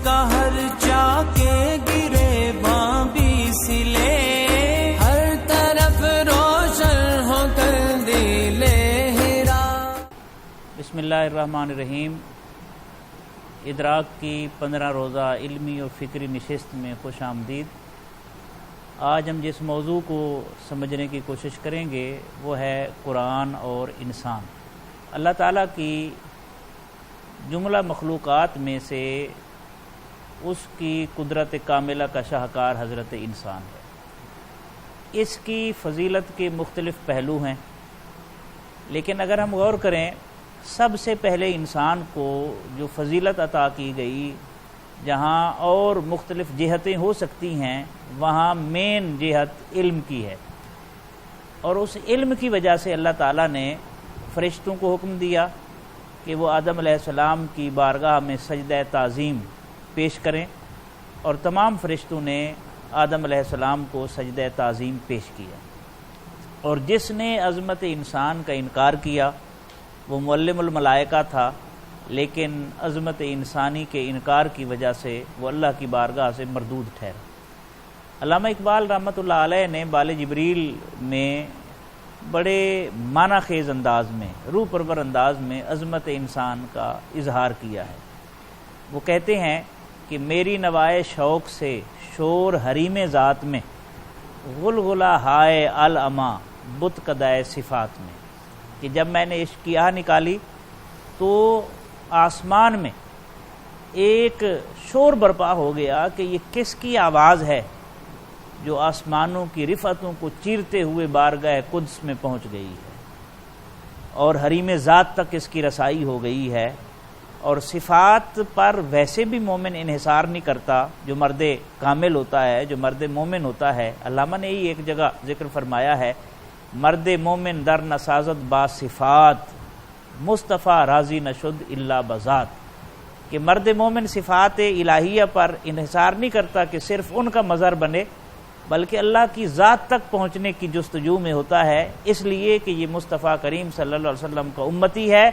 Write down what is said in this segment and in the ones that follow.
کا ہر چاکے گرے وہاں بھی سلے، ہر طرف روشن ہو کر دل ہرا۔ بسم اللہ الرحمن الرحیم۔ ادراک کی 15 روزہ علمی اور فکری نشست میں خوش آمدید۔ آج ہم جس موضوع کو سمجھنے کی کوشش کریں گے وہ ہے قرآن اور انسان۔ اللہ تعالیٰ کی جملہ مخلوقات میں سے اس کی قدرت کاملہ کا شاہکار حضرت انسان ہے۔ اس کی فضیلت کے مختلف پہلو ہیں، لیکن اگر ہم غور کریں سب سے پہلے انسان کو جو فضیلت عطا کی گئی، جہاں اور مختلف جہتیں ہو سکتی ہیں وہاں مین جہت علم کی ہے، اور اس علم کی وجہ سے اللہ تعالیٰ نے فرشتوں کو حکم دیا کہ وہ آدم علیہ السلام کی بارگاہ میں سجدہ تعظیم پیش کریں، اور تمام فرشتوں نے آدم علیہ السلام کو سجدہ تعظیم پیش کیا، اور جس نے عظمت انسان کا انکار کیا وہ معلم الملائکہ تھا، لیکن عظمت انسانی کے انکار کی وجہ سے وہ اللہ کی بارگاہ سے مردود ٹھہرا۔ علامہ اقبال رحمۃ اللہ علیہ نے بال جبریل میں بڑے معنی خیز انداز میں، روح پرور انداز میں عظمت انسان کا اظہار کیا ہے۔ وہ کہتے ہیں کہ میری نوائے شوق سے شور حریم ذات میں، غلغلہ ہائے العما بت قدائے صفات میں، کہ جب میں نے عشق کی آہ نکالی تو آسمان میں ایک شور برپا ہو گیا کہ یہ کس کی آواز ہے جو آسمانوں کی رفعتوں کو چیرتے ہوئے بارگاہ قدس میں پہنچ گئی ہے، اور حریم ذات تک اس کی رسائی ہو گئی ہے۔ اور صفات پر ویسے بھی مومن انحصار نہیں کرتا، جو مرد کامل ہوتا ہے، جو مرد مومن ہوتا ہے۔ علامہ نے ہی ایک جگہ ذکر فرمایا ہے، مرد مومن در نسازت با صفات، مصطفیٰ راضی نشد الا بذات، کہ مرد مومن صفات الہیہ پر انحصار نہیں کرتا کہ صرف ان کا مظہر بنے، بلکہ اللہ کی ذات تک پہنچنے کی جستجو میں ہوتا ہے، اس لیے کہ یہ مصطفیٰ کریم صلی اللہ علیہ وسلم کا امتی ہے،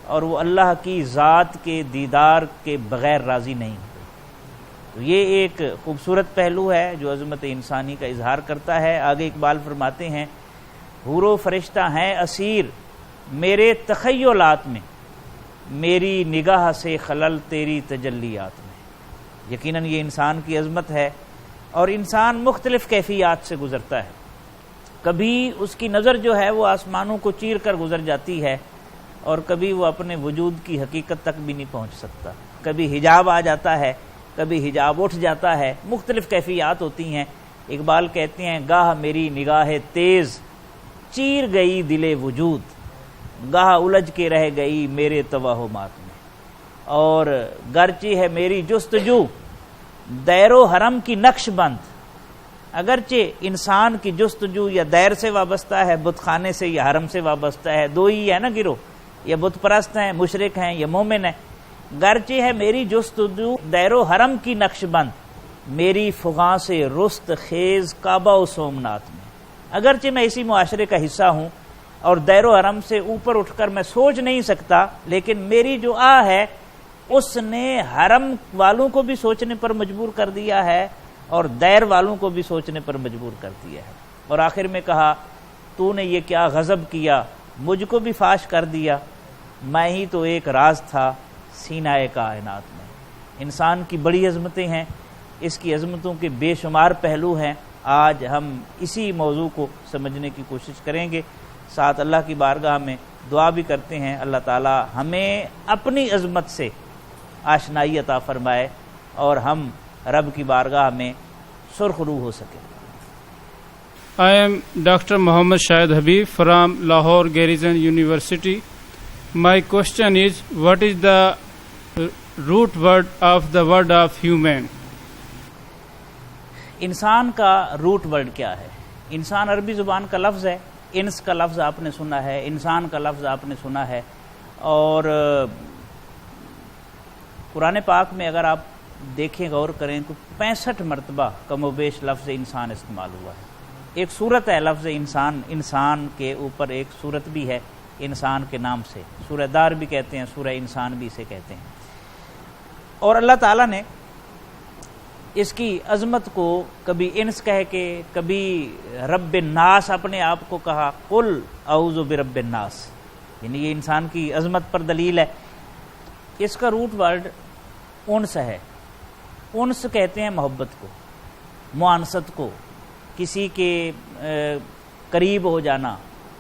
اور وہ اللہ کی ذات کے دیدار کے بغیر راضی نہیں۔ تو یہ ایک خوبصورت پہلو ہے جو عظمت انسانی کا اظہار کرتا ہے۔ آگے اقبال فرماتے ہیں، حور و فرشتہ ہیں اسیر میرے تخیلات میں، میری نگاہ سے خلل تیری تجلیات میں۔ یقیناً یہ انسان کی عظمت ہے، اور انسان مختلف کیفیات سے گزرتا ہے۔ کبھی اس کی نظر جو ہے وہ آسمانوں کو چیر کر گزر جاتی ہے، اور کبھی وہ اپنے وجود کی حقیقت تک بھی نہیں پہنچ سکتا۔ کبھی حجاب آ جاتا ہے، کبھی حجاب اٹھ جاتا ہے، مختلف کیفیات ہوتی ہیں۔ اقبال کہتے ہیں، گاہ میری نگاہ تیز چیر گئی دل وجود، گاہ الجھ کے رہ گئی میرے توہمات میں، اور گرچہ ہے میری جستجو دیر و حرم کی نقش بند۔ اگرچہ انسان کی جستجو یا دیر سے وابستہ ہے، بت خانے سے یا حرم سے وابستہ ہے، دو ہی ہے نا گروہ، یا بت پرست ہیں، مشرک ہیں، یا مومن ہیں۔ گرچہ ہے میری جستجو دیر و حرم کی نقش بند، میری فغاں سے رست خیز کعبہ و سومنات میں۔ اگرچہ میں اسی معاشرے کا حصہ ہوں اور دیر و حرم سے اوپر اٹھ کر میں سوچ نہیں سکتا، لیکن میری جو آہ ہے اس نے حرم والوں کو بھی سوچنے پر مجبور کر دیا ہے، اور دیر والوں کو بھی سوچنے پر مجبور کر دیا ہے۔ اور آخر میں کہا، تو نے یہ کیا غضب کیا، مجھ کو بھی فاش کر دیا، میں ہی تو ایک راز تھا سینہ کائنات میں۔ انسان کی بڑی عظمتیں ہیں، اس کی عظمتوں کے بے شمار پہلو ہیں۔ آج ہم اسی موضوع کو سمجھنے کی کوشش کریں گے، ساتھ اللہ کی بارگاہ میں دعا بھی کرتے ہیں اللہ تعالی ہمیں اپنی عظمت سے آشنائی عطا فرمائے، اور ہم رب کی بارگاہ میں سرخ روح ہو سکیں۔ I am Dr. Muhammad Shahid Habib from Lahore Garrison University. My question is, what is the root word of the word of human? انسان کا روٹ ورڈ کیا ہے؟ انسان عربی زبان کا لفظ ہے، انس کا لفظ آپ نے سنا ہے، انسان کا لفظ آپ نے سنا ہے، اور قرآن پاک میں اگر آپ دیکھیں غور کریں تو 65 مرتبہ کم و بیش لفظ انسان استعمال ہوا ہے۔ ایک صورت ہے لفظ انسان، انسان کے اوپر ایک صورت بھی ہے انسان کے نام سے، سورہ دار بھی کہتے ہیں، سورہ انسان بھی اسے کہتے ہیں۔ اور اللہ تعالیٰ نے اس کی عظمت کو کبھی انس کہہ کے، کبھی رب الناس اپنے آپ کو کہا، قل اعوذ برب الناس، یعنی یہ انسان کی عظمت پر دلیل ہے۔ اس کا روٹ ورڈ انس ہے۔ انس کہتے ہیں محبت کو، معانست کو، کسی کے قریب ہو جانا،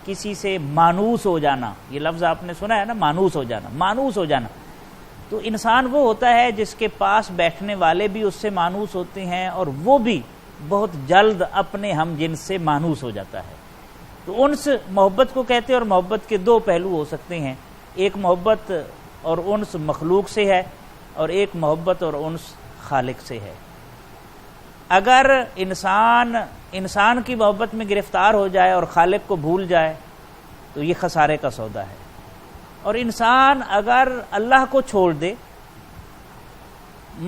کسی سے مانوس ہو جانا۔ یہ لفظ آپ نے سنا ہے نا، مانوس ہو جانا، مانوس ہو جانا۔ تو انسان وہ ہوتا ہے جس کے پاس بیٹھنے والے بھی اس سے مانوس ہوتے ہیں، اور وہ بھی بہت جلد اپنے ہم جنس سے مانوس ہو جاتا ہے۔ تو انس محبت کو کہتے ہیں، اور محبت کے دو پہلو ہو سکتے ہیں، ایک محبت اور انس مخلوق سے ہے، اور ایک محبت اور انس خالق سے ہے۔ اگر انسان کی محبت میں گرفتار ہو جائے اور خالق کو بھول جائے تو یہ خسارے کا سودا ہے، اور انسان اگر اللہ کو چھوڑ دے،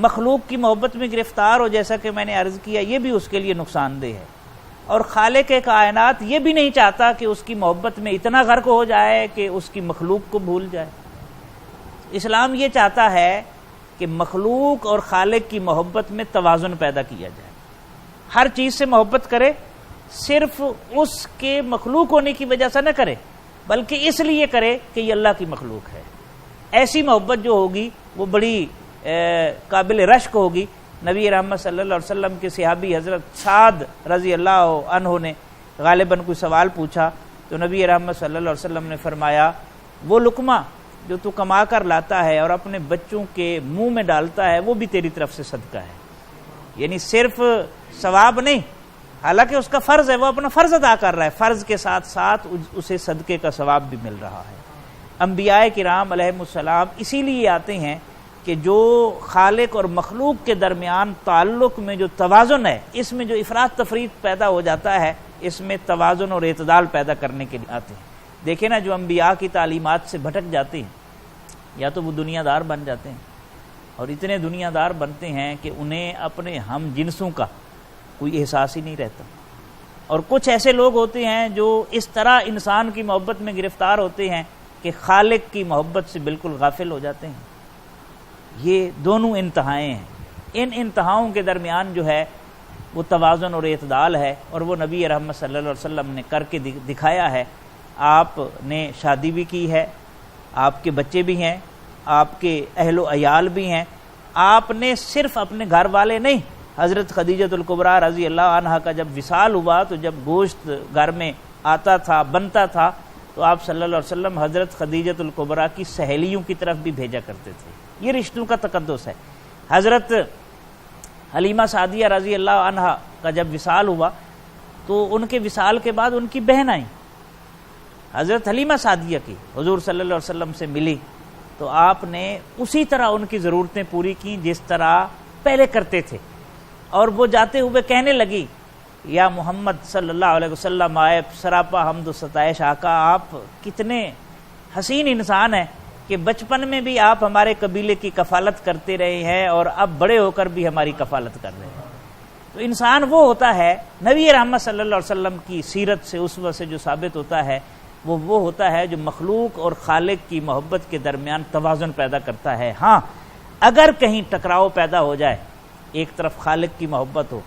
مخلوق کی محبت میں گرفتار ہو، جیسا کہ میں نے عرض کیا، یہ بھی اس کے لیے نقصان دہ ہے۔ اور خالق کائنات یہ بھی نہیں چاہتا کہ اس کی محبت میں اتنا غرق ہو جائے کہ اس کی مخلوق کو بھول جائے۔ اسلام یہ چاہتا ہے کہ مخلوق اور خالق کی محبت میں توازن پیدا کیا جائے، ہر چیز سے محبت کرے، صرف اس کے مخلوق ہونے کی وجہ سے نہ کرے، بلکہ اس لیے کرے کہ یہ اللہ کی مخلوق ہے۔ ایسی محبت جو ہوگی وہ بڑی قابل رشک ہوگی۔ نبی رحمت صلی اللہ علیہ وسلم کے صحابی حضرت سعد رضی اللہ عنہ نے غالباً کوئی سوال پوچھا، تو نبی رحمت صلی اللہ علیہ وسلم نے فرمایا، وہ لقمہ جو تو کما کر لاتا ہے اور اپنے بچوں کے منہ میں ڈالتا ہے، وہ بھی تیری طرف سے صدقہ ہے۔ یعنی صرف ثواب نہیں، حالانکہ اس کا فرض ہے، وہ اپنا فرض ادا کر رہا ہے، فرض کے ساتھ ساتھ اسے صدقے کا ثواب بھی مل رہا ہے۔ انبیاء کرام علیہ السلام اسی لیے آتے ہیں کہ جو خالق اور مخلوق کے درمیان تعلق میں جو توازن ہے، اس میں جو افراط تفریط پیدا ہو جاتا ہے، اس میں توازن اور اعتدال پیدا کرنے کے لیے آتے ہیں۔ دیکھیں نا، جو انبیاء کی تعلیمات سے بھٹک جاتے ہیں، یا تو وہ دنیا دار بن جاتے ہیں، اور اتنے دنیا دار بنتے ہیں کہ انہیں اپنے ہم جنسوں کا کوئی احساس ہی نہیں رہتا، اور کچھ ایسے لوگ ہوتے ہیں جو اس طرح انسان کی محبت میں گرفتار ہوتے ہیں کہ خالق کی محبت سے بالکل غافل ہو جاتے ہیں۔ یہ دونوں انتہائیں ہیں، ان انتہاؤں کے درمیان جو ہے وہ توازن اور اعتدال ہے، اور وہ نبی رحمت صلی اللہ علیہ وسلم نے کر کے دکھایا ہے۔ آپ نے شادی بھی کی ہے، آپ کے بچے بھی ہیں، آپ کے اہل و عیال بھی ہیں، آپ نے صرف اپنے گھر والے نہیں، حضرت خدیجہ الکبریٰ رضی اللہ عنہا کا جب وصال ہوا تو جب گوشت گھر میں آتا تھا، بنتا تھا، تو آپ صلی اللہ علیہ وسلم حضرت خدیجہ الکبریٰ کی سہیلیوں کی طرف بھی بھیجا کرتے تھے۔ یہ رشتوں کا تقدس ہے۔ حضرت حلیمہ سعدیہ رضی اللہ عنہا کا جب وصال ہوا تو ان کے وصال کے بعد ان کی بہن آئیں، حضرت حلیمہ سعدیہ کی حضور صلی اللہ علیہ وسلم سے ملی، تو آپ نے اسی طرح ان کی ضرورتیں پوری کی جس طرح پہلے کرتے تھے، اور وہ جاتے ہوئے کہنے لگی، یا محمد صلی اللہ علیہ وسلم، آئے سراپا حمد و ستائش آقا، آپ کتنے حسین انسان ہیں کہ بچپن میں بھی آپ ہمارے قبیلے کی کفالت کرتے رہے ہیں، اور اب بڑے ہو کر بھی ہماری کفالت کر رہے ہیں۔ تو انسان وہ ہوتا ہے، نبی رحمت صلی اللہ علیہ وسلم کی سیرت سے، اسوہ سے جو ثابت ہوتا ہے، وہ ہوتا ہے جو مخلوق اور خالق کی محبت کے درمیان توازن پیدا کرتا ہے۔ ہاں، اگر کہیں ٹکراؤ پیدا ہو جائے، ایک طرف خالق کی محبت ہو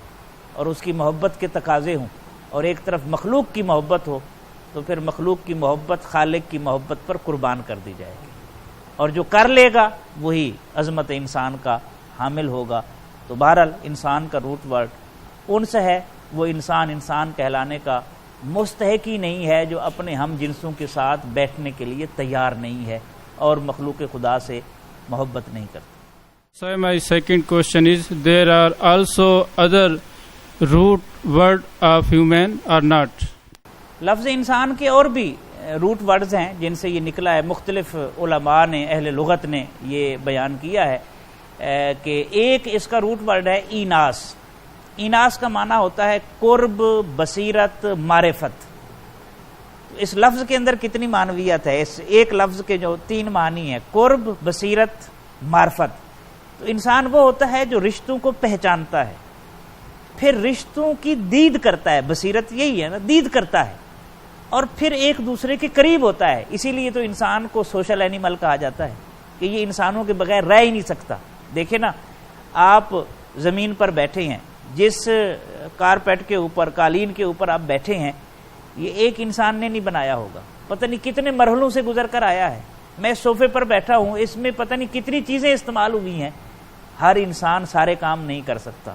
اور اس کی محبت کے تقاضے ہوں، اور ایک طرف مخلوق کی محبت ہو، تو پھر مخلوق کی محبت خالق کی محبت پر قربان کر دی جائے گی، اور جو کر لے گا وہی عظمت انسان کا حامل ہوگا۔ تو بہرحال انسان کا روٹ ورڈ انس ہے، وہ انسان کہلانے کا مستحق ہی نہیں ہے جو اپنے ہم جنسوں کے ساتھ بیٹھنے کے لیے تیار نہیں ہے اور مخلوق خدا سے محبت نہیں کرتا۔ So my second question is, there are also other root word of human or not? لفظ انسان کے اور بھی روٹ ورڈز ہیں جن سے یہ نکلا ہے۔ مختلف علماء نے، اہل لغت نے یہ بیان کیا ہے کہ ایک اس کا روٹ ورڈ ہے ایناس۔ ایناس کا معنی ہوتا ہے قرب، بصیرت، معرفت۔ اس لفظ کے اندر کتنی معنویت ہے، اس ایک لفظ کے جو 3 معنی ہیں، قرب، بصیرت، معرفت۔ تو انسان وہ ہوتا ہے جو رشتوں کو پہچانتا ہے، پھر رشتوں کی دید کرتا ہے، بصیرت یہی ہے نا، دید کرتا ہے، اور پھر ایک دوسرے کے قریب ہوتا ہے۔ اسی لیے تو انسان کو سوشل اینیمل کہا جاتا ہے کہ یہ انسانوں کے بغیر رہ ہی نہیں سکتا۔ دیکھیں نا، آپ زمین پر بیٹھے ہیں، جس کارپیٹ کے اوپر، قالین کے اوپر آپ بیٹھے ہیں، یہ ایک انسان نے نہیں بنایا ہوگا، پتہ نہیں کتنے مرحلوں سے گزر کر آیا ہے۔ میں صوفے پر بیٹھا ہوں، اس میں پتہ نہیں کتنی چیزیں استعمال ہوئی ہیں۔ ہر انسان سارے کام نہیں کر سکتا،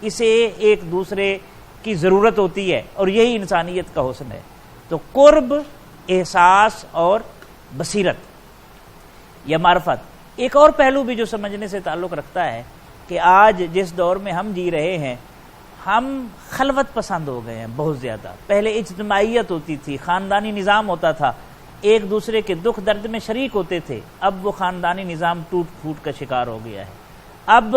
اسے ایک دوسرے کی ضرورت ہوتی ہے، اور یہی انسانیت کا حسن ہے۔ تو قرب، احساس اور بصیرت یا معرفت۔ ایک اور پہلو بھی جو سمجھنے سے تعلق رکھتا ہے کہ آج جس دور میں ہم جی رہے ہیں، ہم خلوت پسند ہو گئے ہیں بہت زیادہ۔ پہلے اجتماعیت ہوتی تھی، خاندانی نظام ہوتا تھا، ایک دوسرے کے دکھ درد میں شریک ہوتے تھے۔ اب وہ خاندانی نظام ٹوٹ پھوٹ کا شکار ہو گیا ہے۔ اب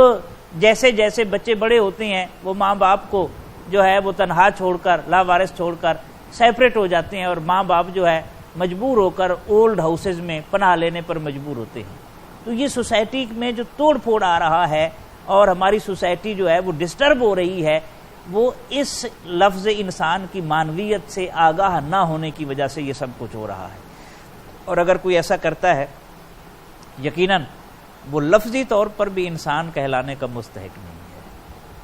جیسے جیسے بچے بڑے ہوتے ہیں، وہ ماں باپ کو جو ہے وہ تنہا چھوڑ کر، لاوارث چھوڑ کر سیپریٹ ہو جاتے ہیں، اور ماں باپ جو ہے مجبور ہو کر اولڈ ہاؤسز میں پناہ لینے پر مجبور ہوتے ہیں۔ تو یہ سوسائٹی میں جو توڑ پھوڑ آ رہا ہے، اور ہماری سوسائٹی جو ہے وہ ڈسٹرب ہو رہی ہے، وہ اس لفظ انسان کی معنویت سے آگاہ نہ ہونے کی وجہ سے یہ سب کچھ ہو رہا ہے۔ اور اگر کوئی ایسا کرتا ہے، یقیناً وہ لفظی طور پر بھی انسان کہلانے کا مستحق نہیں ہے۔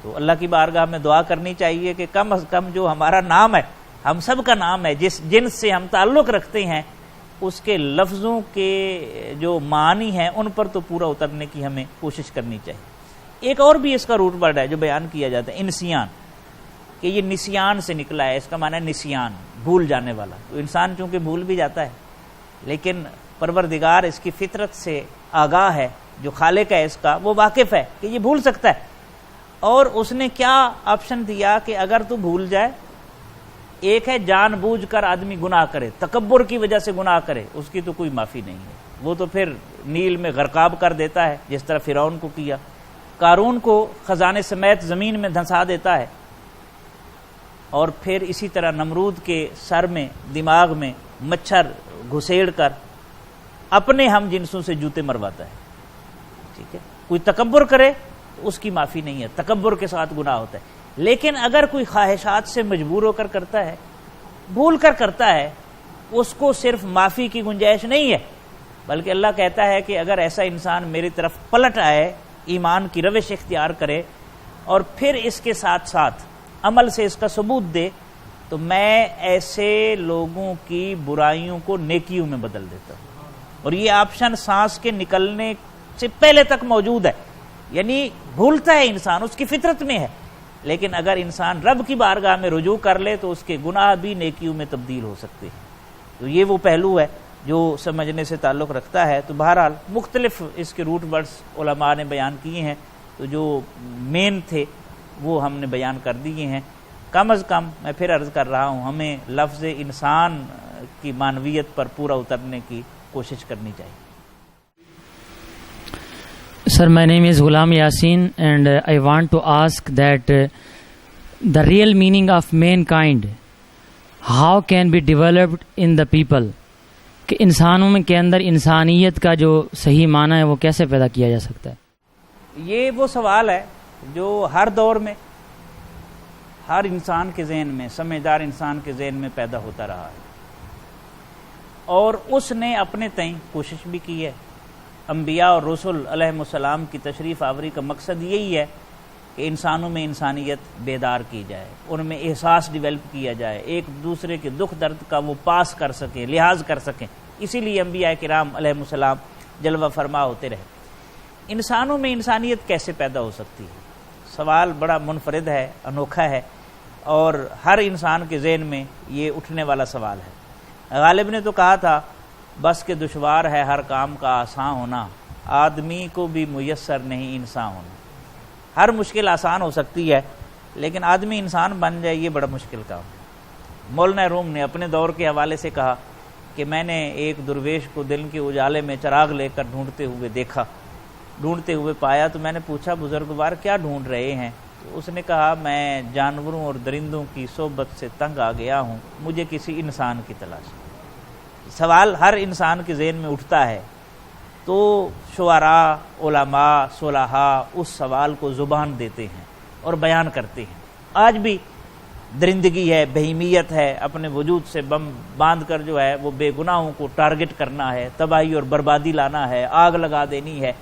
تو اللہ کی بارگاہ میں دعا کرنی چاہیے کہ کم از کم جو ہمارا نام ہے، ہم سب کا نام ہے، جس جنس سے ہم تعلق رکھتے ہیں، اس کے لفظوں کے جو معنی ہیں ان پر تو پورا اترنے کی ہمیں کوشش کرنی چاہیے۔ ایک اور بھی اس کا روٹ ورڈ ہے جو بیان کیا جاتا ہے، انسیان، کہ یہ نسیان سے نکلا ہے۔ اس کا معنی ہے نسیان، بھول جانے والا۔ تو انسان چونکہ بھول بھی جاتا ہے، لیکن پروردگار اس کی فطرت سے آگاہ ہے، جو خالق ہے اس کا، وہ واقف ہے کہ یہ بھول سکتا ہے۔ اور اس نے کیا آپشن دیا کہ اگر تو بھول جائے، ایک ہے جان بوجھ کر آدمی گناہ کرے، تکبر کی وجہ سے گناہ کرے، اس کی تو کوئی معافی نہیں ہے، وہ تو پھر نیل میں غرقاب کر دیتا ہے، جس طرح فرعون کو کیا، قارون کو خزانے سمیت زمین میں دھنسا دیتا ہے، اور پھر اسی طرح نمرود کے سر میں، دماغ میں مچھر گھسیڑ کر اپنے ہم جنسوں سے جوتے مرواتا ہے۔ ٹھیک ہے، کوئی تکبر کرے تو اس کی معافی نہیں ہے، تکبر کے ساتھ گناہ ہوتا ہے۔ لیکن اگر کوئی خواہشات سے مجبور ہو کر کرتا ہے، بھول کر کرتا ہے، اس کو صرف معافی کی گنجائش نہیں ہے، بلکہ اللہ کہتا ہے کہ اگر ایسا انسان میری طرف پلٹ آئے، ایمان کی روش اختیار کرے، اور پھر اس کے ساتھ ساتھ عمل سے اس کا ثبوت دے، تو میں ایسے لوگوں کی برائیوں کو نیکیوں میں بدل دیتا ہوں۔ اور یہ آپشن سانس کے نکلنے سے پہلے تک موجود ہے، یعنی بھولتا ہے انسان، اس کی فطرت میں ہے، لیکن اگر انسان رب کی بارگاہ میں رجوع کر لے تو اس کے گناہ بھی نیکیوں میں تبدیل ہو سکتے ہیں۔ تو یہ وہ پہلو ہے جو سمجھنے سے تعلق رکھتا ہے۔ تو بہرحال مختلف اس کے روٹ ورڈز علماء نے بیان کیے ہیں، تو جو مین تھے وہ ہم نے بیان کر دیے ہیں۔ کم از کم میں پھر عرض کر رہا ہوں، ہمیں لفظ انسان کی معنویت پر پورا اترنے کی کوشش کرنی چاہیے۔ Sir, my name is Ghulam Yasin, and I want to ask that the real meaning of mankind, how can be developed in the people? کہ انسانوں میں کے اندر انسانیت کا جو صحیح معنی ہے وہ کیسے پیدا کیا جا سکتا ہے؟ یہ وہ سوال ہے جو ہر دور میں، ہر انسان کے ذہن میں، سمجھدار انسان کے ذہن میں پیدا ہوتا رہا ہے، اور اس نے اپنے تئیں کوشش بھی کی ہے۔ انبیاء اور رسول علیہ السلام کی تشریف آوری کا مقصد یہی ہے کہ انسانوں میں انسانیت بیدار کی جائے، ان میں احساس ڈیولپ کیا جائے، ایک دوسرے کے دکھ درد کا وہ پاس کر سکیں، لحاظ کر سکیں۔ اسی لیے انبیاء کرام علیہ السلام جلوہ فرما ہوتے رہے۔ انسانوں میں انسانیت کیسے پیدا ہو سکتی ہے؟ سوال بڑا منفرد ہے، انوکھا ہے، اور ہر انسان کے ذہن میں یہ اٹھنے والا سوال ہے۔ غالب نے تو کہا تھا، بس کہ دشوار ہے ہر کام کا آسان ہونا، آدمی کو بھی میسر نہیں انسان ہونا۔ ہر مشکل آسان ہو سکتی ہے، لیکن آدمی انسان بن جائے یہ بڑا مشکل کام ہے۔ مولانا روم نے اپنے دور کے حوالے سے کہا کہ میں نے ایک درویش کو دن کے اجالے میں چراغ لے کر ڈھونڈتے ہوئے دیکھا، ڈھونڈتے ہوئے پایا، تو میں نے پوچھا بزرگوار کیا ڈھونڈ رہے ہیں؟ تو اس نے کہا میں جانوروں اور درندوں کی صحبت سے تنگ آ گیا ہوں، مجھے کسی انسان کی تلاش ہے۔ سوال ہر انسان کے ذہن میں اٹھتا ہے، تو شعراء، علماء، صلحاء اس سوال کو زبان دیتے ہیں اور بیان کرتے ہیں۔ آج بھی درندگی ہے، بہیمیت ہے، اپنے وجود سے بم باندھ کر جو ہے وہ بے گناہوں کو ٹارگٹ کرنا ہے، تباہی اور بربادی لانا ہے، آگ لگا دینی ہے۔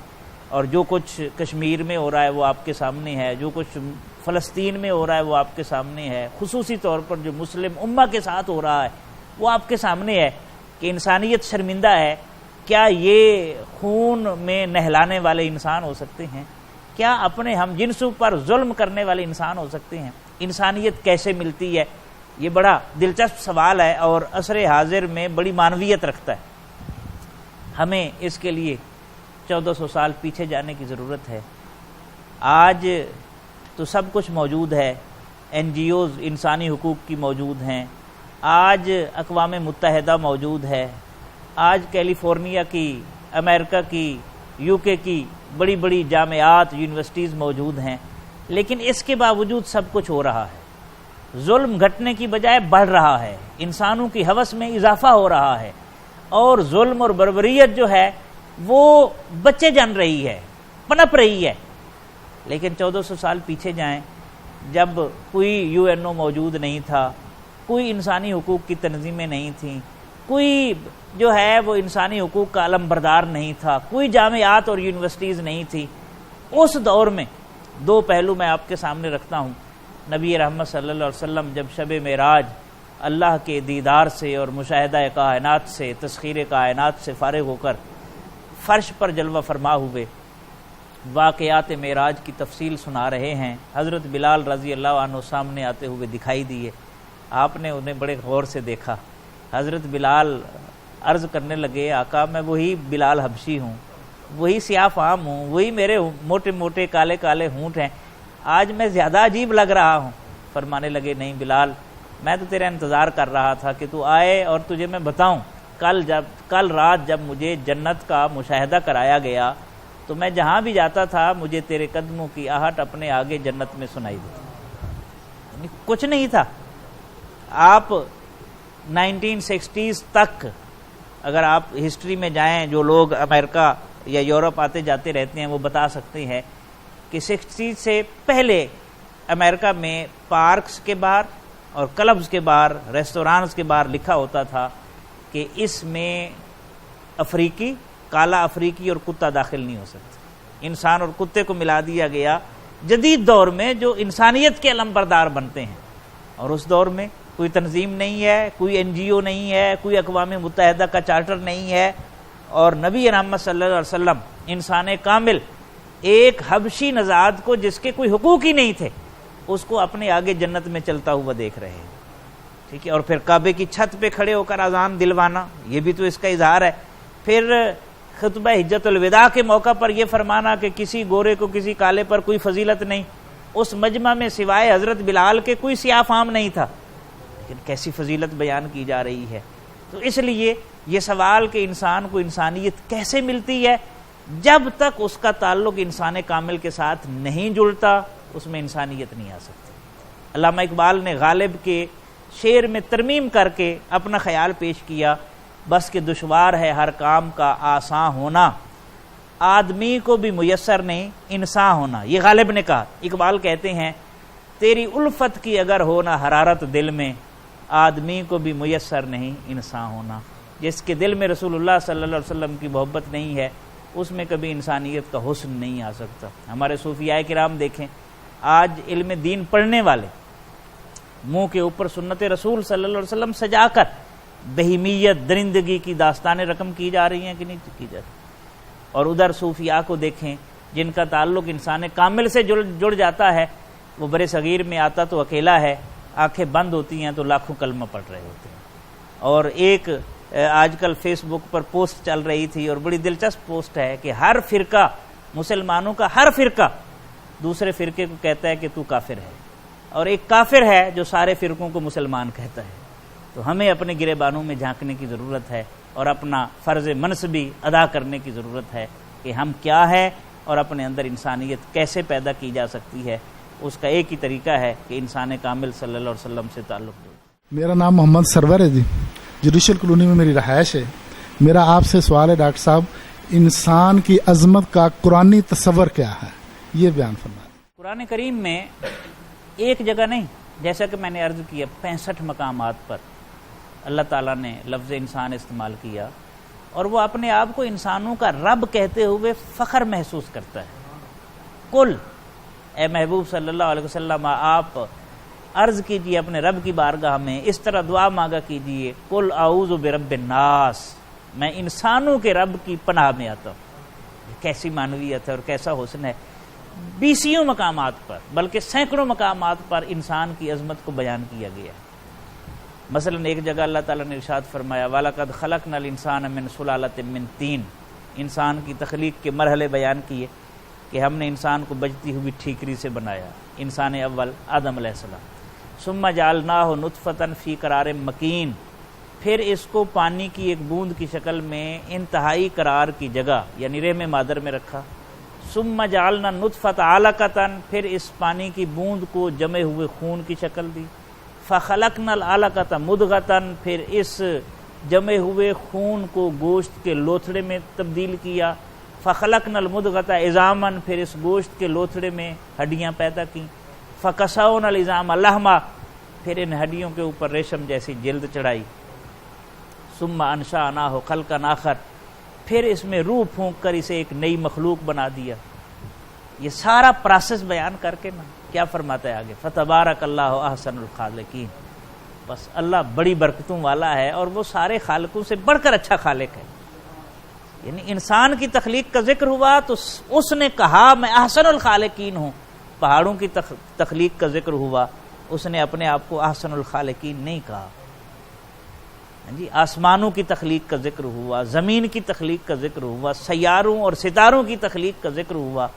اور جو کچھ کشمیر میں ہو رہا ہے وہ آپ کے سامنے ہے، جو کچھ فلسطین میں ہو رہا ہے وہ آپ کے سامنے ہے، خصوصی طور پر جو مسلم امہ کے ساتھ ہو رہا ہے وہ آپ کے سامنے ہے کہ انسانیت شرمندہ ہے۔ کیا یہ خون میں نہلانے والے انسان ہو سکتے ہیں؟ کیا اپنے ہم جنسوں پر ظلم کرنے والے انسان ہو سکتے ہیں؟ انسانیت کیسے ملتی ہے؟ یہ بڑا دلچسپ سوال ہے اور عصر حاضر میں بڑی معنویت رکھتا ہے۔ ہمیں اس کے لیے 1400 سال پیچھے جانے کی ضرورت ہے۔ آج تو سب کچھ موجود ہے، این جی اوز انسانی حقوق کی موجود ہیں، آج اقوام متحدہ موجود ہے، آج کیلیفورنیا کی، امریکہ کی، یو کے کی بڑی بڑی جامعات، یونیورسٹیز موجود ہیں، لیکن اس کے باوجود سب کچھ ہو رہا ہے۔ ظلم گھٹنے کی بجائے بڑھ رہا ہے، انسانوں کی ہوس میں اضافہ ہو رہا ہے، اور ظلم اور بربریت جو ہے وہ بچے جن رہی ہے، پنپ رہی ہے۔ لیکن 1400 سال پیچھے جائیں، جب کوئی یو این او موجود نہیں تھا، کوئی انسانی حقوق کی تنظیمیں نہیں تھیں، کوئی جو ہے وہ انسانی حقوق کا علم بردار نہیں تھا، کوئی جامعات اور یونیورسٹیز نہیں تھی، اس دور میں دو پہلو میں آپ کے سامنے رکھتا ہوں۔ نبی رحمت صلی اللہ علیہ وسلم جب شب معراج اللہ کے دیدار سے اور مشاہدہ کائنات سے، تسخیر کائنات سے فارغ ہو کر فرش پر جلوہ فرما ہوئے، واقعات معراج کی تفصیل سنا رہے ہیں، حضرت بلال رضی اللہ عنہ سامنے آتے ہوئے دکھائی دیے۔ آپ نے انہیں بڑے غور سے دیکھا۔ حضرت بلال عرض کرنے لگے، آقا میں وہی بلال حبشی ہوں، وہی سیاہ فام ہوں، وہی میرے موٹے موٹے کالے کالے ہونٹ ہیں، آج میں زیادہ عجیب لگ رہا ہوں۔ فرمانے لگے، نہیں بلال، میں تو تیرا انتظار کر رہا تھا کہ تو آئے اور تجھے میں بتاؤں۔ کل رات جب مجھے جنت کا مشاہدہ کرایا گیا تو میں جہاں بھی جاتا تھا مجھے تیرے قدموں کی آہٹ اپنے آگے جنت میں سنائی دیتی، کچھ نہیں تھا۔ آپ 1960s تک اگر آپ ہسٹری میں جائیں، جو لوگ امریکہ یا یورپ آتے جاتے رہتے ہیں وہ بتا سکتے ہیں کہ 60 سے پہلے امریکہ میں پارکس کے باہر اور کلبز کے باہر، ریسٹورانٹس کے باہر لکھا ہوتا تھا کہ اس میں افریقی، کالا افریقی اور کتا داخل نہیں ہو سکتے۔ انسان اور کتے کو ملا دیا گیا جدید دور میں جو انسانیت کے علم بردار بنتے ہیں، اور اس دور میں کوئی تنظیم نہیں ہے، کوئی این جی او نہیں ہے، کوئی اقوام متحدہ کا چارٹر نہیں ہے، اور نبی رحمت صلی اللہ علیہ وسلم انسان کامل ایک حبشی نژاد کو جس کے کوئی حقوق ہی نہیں تھے اس کو اپنے آگے جنت میں چلتا ہوا دیکھ رہے ہیں، ٹھیک ہے۔ اور پھر کعبے کی چھت پہ کھڑے ہو کر اذان دلوانا، یہ بھی تو اس کا اظہار ہے۔ پھر خطبہ حجت الوداع کے موقع پر یہ فرمانا کہ کسی گورے کو کسی کالے پر کوئی فضیلت نہیں، اس مجمع میں سوائے حضرت بلال کے کوئی سیاہ فام نہیں تھا، لیکن کیسی فضیلت بیان کی جا رہی ہے۔ تو اس لیے یہ سوال کہ انسان کو انسانیت کیسے ملتی ہے، جب تک اس کا تعلق انسان کامل کے ساتھ نہیں جڑتا اس میں انسانیت نہیں آ سکتی۔ علامہ اقبال نے غالب کے شعر میں ترمیم کر کے اپنا خیال پیش کیا، بس کہ دشوار ہے ہر کام کا آسان ہونا، آدمی کو بھی میسر نہیں انسان ہونا۔ یہ غالب نے کہا۔ اقبال کہتے ہیں، تیری الفت کی اگر ہونا حرارت دل میں، آدمی کو بھی میسر نہیں انسان ہونا۔ جس کے دل میں رسول اللہ صلی اللہ علیہ وسلم کی محبت نہیں ہے اس میں کبھی انسانیت کا حسن نہیں آ سکتا۔ ہمارے صوفیاء کرام دیکھیں، آج علم دین پڑھنے والے منہ کے اوپر سنت رسول صلی اللہ علیہ وسلم سجا کر بہیمیت، درندگی کی داستانیں رقم کی جا رہی ہیں کہ نہیں کی جا رہی، اور ادھر صوفیاء کو دیکھیں جن کا تعلق انسان کامل سے جڑ جاتا ہے، وہ برے صغیر میں آتا تو اکیلا ہے، آنکھیں بند ہوتی ہیں تو لاکھوں کلمہ پڑھ رہے ہوتے ہیں۔ اور ایک آج کل فیس بک پر پوسٹ چل رہی تھی اور بڑی دلچسپ پوسٹ ہے کہ ہر فرقہ، مسلمانوں کا ہر فرقہ دوسرے فرقے کو کہتا ہے کہ تو کافر ہے، اور ایک کافر ہے جو سارے فرقوں کو مسلمان کہتا ہے۔ تو ہمیں اپنے گریبانوں میں جھانکنے کی ضرورت ہے اور اپنا فرض منصبی ادا کرنے کی ضرورت ہے کہ ہم کیا ہے اور اپنے اندر انسانیت کیسے پیدا کی جا سکتی ہے۔ اس کا ایک ہی طریقہ ہے کہ انسان کامل صلی اللہ علیہ وسلم سے تعلق دو۔ میرا نام محمد سرور ہے جی، جوڈیشل کالونی میں میری رہائش ہے۔ میرا آپ سے سوال ہے ڈاکٹر صاحب، انسان کی عظمت کا قرآنی تصور کیا ہے، یہ بیان فرمائیں۔ قرآن کریم میں ایک جگہ نہیں، جیسا کہ میں نے عرض کیا 65 مقامات پر اللہ تعالیٰ نے لفظ انسان استعمال کیا، اور وہ اپنے آپ کو انسانوں کا رب کہتے ہوئے فخر محسوس کرتا ہے۔ کل اے محبوب صلی اللہ علیہ وسلم آپ عرض کیجئے اپنے رب کی بارگاہ میں، اس طرح دعا مانگا کیجئے، قل اعوذ برب الناس، میں انسانوں کے رب کی پناہ میں آتا ہوں۔ کیسی معنویت ہے اور کیسا حسن ہے، بیسیوں مقامات پر بلکہ سینکڑوں مقامات پر انسان کی عظمت کو بیان کیا گیا ہے۔ مثلا ایک جگہ اللہ تعالیٰ نے ارشاد فرمایا وَلَقَدْ خَلَقْنَا الْإِنسَانَ مِنْ سُلَالَةٍ مِنْ طِينٍ، انسان کی تخلیق کے مرحلے بیان کیے کہ ہم نے انسان کو بجتی ہوئی ٹھیکری سے بنایا، انسان اول آدم علیہ السلام۔ ثُمَّ جَعَلْنَاهُ نُطْفَةً فِي قَرَارٍ مَكِينٍ، پھر اس کو پانی کی ایک بوند کی شکل میں انتہائی قرار کی جگہ یعنی رحم مادر میں رکھا۔ ثُمَّ جَعَلْنَا النُّطْفَةَ عَلَقَةً، پھر اس پانی کی بوند کو جمے ہوئے خون کی شکل دی۔ فَخَلَقْنَا الْعَلَقَةَ مُضْغَةً، پھر اس جمے ہوئے خون کو گوشت کے لوتھڑے میں تبدیل کیا۔ فَخَلَقْنَا الْمُضْغَةَ عِظَامًا، پھر اس گوشت کے لوتھڑے میں ہڈیاں پیدا کیں۔ فَكَسَوْنَا الْعِظَامَ لَحْمًا، پھر ان ہڈیوں کے اوپر ریشم جیسی جلد چڑھائی۔ ثُمَّ أَنشَأْنَاهُ خَلْقًا آخر، پھر اس میں روح پھونک کر اسے ایک نئی مخلوق بنا دیا۔ یہ سارا پروسیس بیان کر کے نا کیا فرماتا ہے آگے، فَتَبَارَكَ اللَّهُ أَحْسَنُ الْخَالِقِينَ، بس اللہ بڑی برکتوں والا ہے اور وہ سارے خالقوں سے بڑھ کر اچھا خالق ہے۔ یعنی انسان کی تخلیق کا ذکر ہوا تو اس نے کہا میں احسن الخالقین ہوں، پہاڑوں کی تخلیق کا ذکر ہوا اس نے اپنے آپ کو احسن الخالقین نہیں کہا۔ جی آسمانوں کی تخلیق کا ذکر ہوا، زمین کی تخلیق کا ذکر ہوا، سیاروں اور ستاروں کی تخلیق کا ذکر ہوا،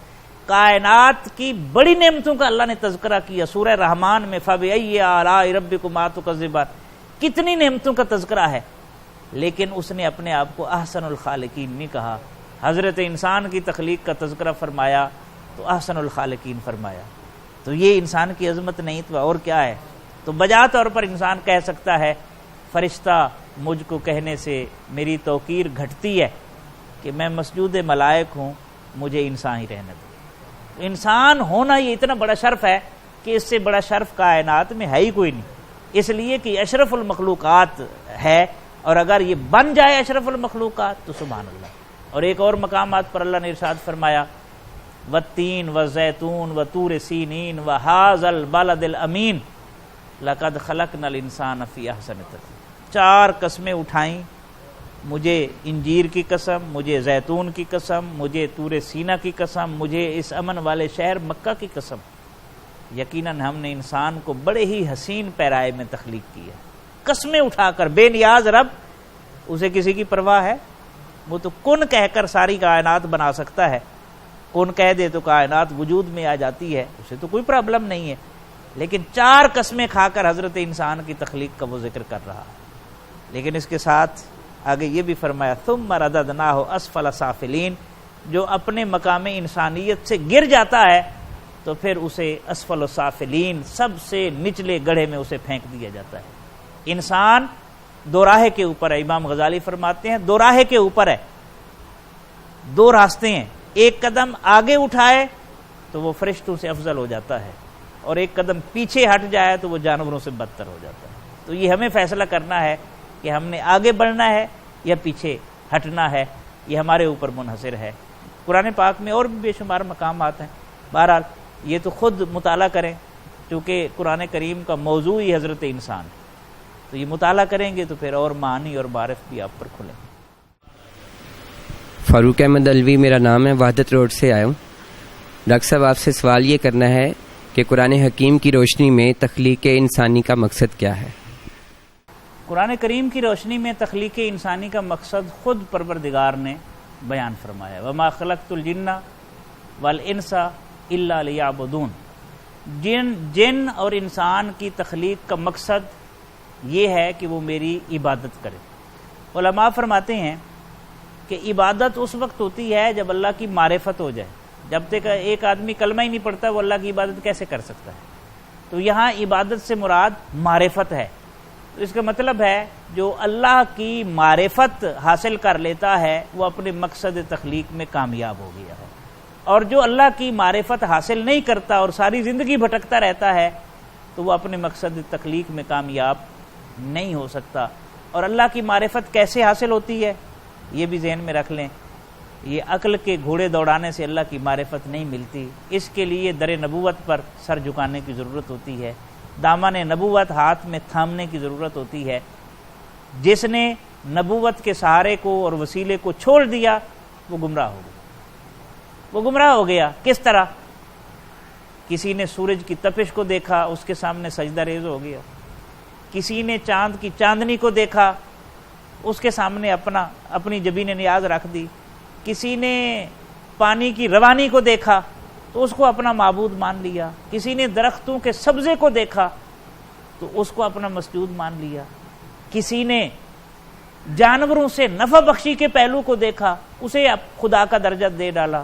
کائنات کی بڑی نعمتوں کا اللہ نے تذکرہ کیا۔ سورہ رحمان میں فَبِأَيِّ آلَاءِ رَبِّكُمَا تُكَذِّبَانِ، کتنی نعمتوں کا تذکرہ ہے، لیکن اس نے اپنے آپ کو احسن الخالقین نہیں کہا۔ حضرت انسان کی تخلیق کا تذکرہ فرمایا تو احسن الخالقین فرمایا۔ تو یہ انسان کی عظمت نہیں تو اور کیا ہے؟ تو بجا طور پر انسان کہہ سکتا ہے فرشتہ مجھ کو کہنے سے میری توقیر گھٹتی ہے کہ میں مسجود ملائک ہوں، مجھے انسان ہی رہنے دو۔ انسان ہونا یہ اتنا بڑا شرف ہے کہ اس سے بڑا شرف کائنات میں ہے ہی کوئی نہیں، اس لیے کہ اشرف المخلوقات ہے، اور اگر یہ بن جائے اشرف المخلوقات تو سبحان اللہ۔ اور ایک اور مقامات پر اللہ نے ارشاد فرمایا والتین والزیتون وطور سینین وہذا البلد الامین لقد خلقنا الانسان فی احسن تقویم، 4 قسمیں اٹھائیں، مجھے انجیر کی قسم، مجھے زیتون کی قسم، مجھے طور سینا کی قسم، مجھے اس امن والے شہر مکہ کی قسم، یقیناً ہم نے انسان کو بڑے ہی حسین پیرائے میں تخلیق کیا۔ قسمیں اٹھا کر، بے نیاز رب، اسے کسی کی پرواہ ہے؟ وہ تو کن کہہ کر ساری کائنات بنا سکتا ہے، کن کہہ دے تو کائنات وجود میں آ جاتی ہے، اسے تو کوئی پرابلم نہیں ہے، لیکن 4 قسمیں کھا کر حضرت انسان کی تخلیق کا وہ ذکر کر رہا ہے۔ لیکن اس کے ساتھ آگے یہ بھی فرمایا ثم رددناہ اسفل سافلین، جو اپنے مقام انسانیت سے گر جاتا ہے تو پھر اسے اسفل سافلین، سب سے نچلے گڑھے میں اسے پھینک دیا جاتا ہے۔ انسان دو راہے کے اوپر ہے، امام غزالی فرماتے ہیں دو راہے کے اوپر ہے، 2 راستے ہیں، ایک قدم آگے اٹھائے تو وہ فرشتوں سے افضل ہو جاتا ہے، اور ایک قدم پیچھے ہٹ جائے تو وہ جانوروں سے بدتر ہو جاتا ہے۔ تو یہ ہمیں فیصلہ کرنا ہے کہ ہم نے آگے بڑھنا ہے یا پیچھے ہٹنا ہے، یہ ہمارے اوپر منحصر ہے۔ قرآن پاک میں اور بھی بے شمار مقامات ہیں، بہرحال یہ تو خود مطالعہ کریں، چونکہ قرآن کریم کا موضوع ہی حضرت انسان ہے، تو یہ مطالعہ کریں گے تو پھر اور معانی اور معرف بھی آپ پر کھلیں۔ فاروق احمد الوی میرا نام ہے، وحدت روڈ سے آیا ہوں۔ ڈاکٹر صاحب آپ سے سوال یہ کرنا ہے کہ قرآن حکیم کی روشنی میں تخلیق انسانی کا مقصد کیا ہے؟ قرآن کریم کی روشنی میں تخلیق انسانی کا مقصد خود پروردگار نے بیان فرمایا، وما خلقت الجن والانس الا لیعبدون، جن اور انسان کی تخلیق کا مقصد یہ ہے کہ وہ میری عبادت کرے۔ علماء فرماتے ہیں کہ عبادت اس وقت ہوتی ہے جب اللہ کی معرفت ہو جائے، جب تک ایک آدمی کلمہ ہی نہیں پڑھتا وہ اللہ کی عبادت کیسے کر سکتا ہے؟ تو یہاں عبادت سے مراد معرفت ہے، تو اس کا مطلب ہے جو اللہ کی معرفت حاصل کر لیتا ہے وہ اپنے مقصد تخلیق میں کامیاب ہو گیا ہے، اور جو اللہ کی معرفت حاصل نہیں کرتا اور ساری زندگی بھٹکتا رہتا ہے تو وہ اپنے مقصد تخلیق میں کامیاب نہیں ہو سکتا۔ اور اللہ کی معرفت کیسے حاصل ہوتی ہے؟ یہ بھی ذہن میں رکھ لیں، یہ عقل کے گھوڑے دوڑانے سے اللہ کی معرفت نہیں ملتی، اس کے لیے در نبوت پر سر جھکانے کی ضرورت ہوتی ہے، دامن نبوت ہاتھ میں تھامنے کی ضرورت ہوتی ہے۔ جس نے نبوت کے سہارے کو اور وسیلے کو چھوڑ دیا وہ گمراہ ہو گیا، وہ گمراہ ہو گیا۔ کس طرح؟ کسی نے سورج کی تپش کو دیکھا، اس کے سامنے سجدہ ریز ہو گیا، کسی نے چاند کی چاندنی کو دیکھا، اس کے سامنے اپنی جبین نیاز رکھ دی، کسی نے پانی کی روانی کو دیکھا تو اس کو اپنا معبود مان لیا، کسی نے درختوں کے سبزے کو دیکھا تو اس کو اپنا مسجود مان لیا، کسی نے جانوروں سے نفع بخشی کے پہلو کو دیکھا، اسے خدا کا درجہ دے ڈالا،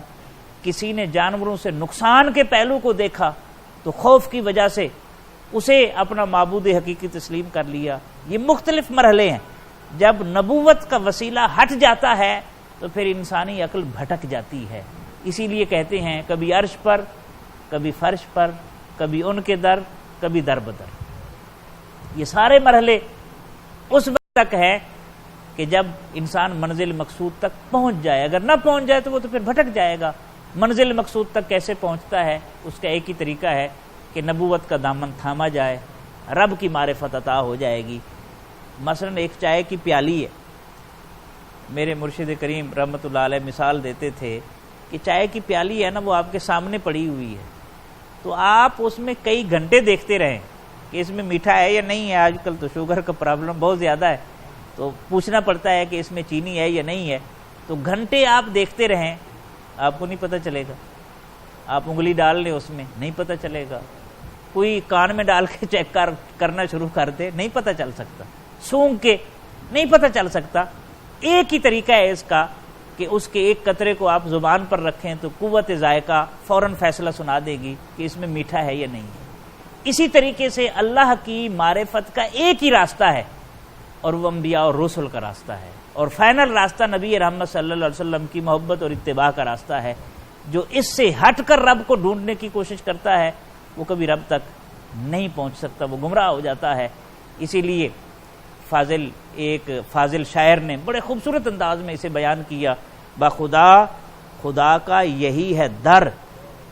کسی نے جانوروں سے نقصان کے پہلو کو دیکھا تو خوف کی وجہ سے اسے اپنا معبود حقیقی تسلیم کر لیا۔ یہ مختلف مرحلے ہیں۔ جب نبوت کا وسیلہ ہٹ جاتا ہے تو پھر انسانی عقل بھٹک جاتی ہے۔ اسی لیے کہتے ہیں کبھی عرش پر، کبھی فرش پر، کبھی ان کے در، کبھی در بدر۔ یہ سارے مرحلے اس وقت تک ہے کہ جب انسان منزل مقصود تک پہنچ جائے، اگر نہ پہنچ جائے تو وہ تو پھر بھٹک جائے گا۔ منزل مقصود تک کیسے پہنچتا ہے؟ اس کا ایک ہی طریقہ ہے کہ نبوت کا دامن تھاما جائے، رب کی معرفت عطا ہو جائے گی۔ مثلا ایک چائے کی پیالی ہے، میرے مرشد کریم رحمۃ اللہ علیہ مثال دیتے تھے کہ چائے کی پیالی ہے نا، وہ آپ کے سامنے پڑی ہوئی ہے، تو آپ اس میں کئی گھنٹے دیکھتے رہیں کہ اس میں میٹھا ہے یا نہیں ہے۔ آج کل تو شوگر کا پرابلم بہت زیادہ ہے تو پوچھنا پڑتا ہے کہ اس میں چینی ہے یا نہیں ہے، تو گھنٹے آپ دیکھتے رہیں، آپ کو نہیں پتہ چلے گا۔ آپ انگلی ڈال لیں اس میں، نہیں پتہ چلے گا۔ کوئی کان میں ڈال کے چیک کرنا شروع کر دے، نہیں پتہ چل سکتا۔ سونگھ کے نہیں پتہ چل سکتا۔ ایک ہی طریقہ ہے اس کا کہ اس کے ایک قطرے کو آپ زبان پر رکھیں تو قوت ذائقہ فوراً فیصلہ سنا دے گی کہ اس میں میٹھا ہے یا نہیں ہے۔ اسی طریقے سے اللہ کی معرفت کا ایک ہی راستہ ہے اور وہ انبیاء اور رسل کا راستہ ہے، اور فائنل راستہ نبی رحمت صلی اللہ علیہ وسلم کی محبت اور اتباع کا راستہ ہے۔ جو اس سے ہٹ کر رب کو ڈھونڈنے کی کوشش کرتا ہے وہ کبھی رب تک نہیں پہنچ سکتا، وہ گمراہ ہو جاتا ہے۔ اسی لیے ایک فاضل شاعر نے بڑے خوبصورت انداز میں اسے بیان کیا، بخدا خدا کا یہی ہے در،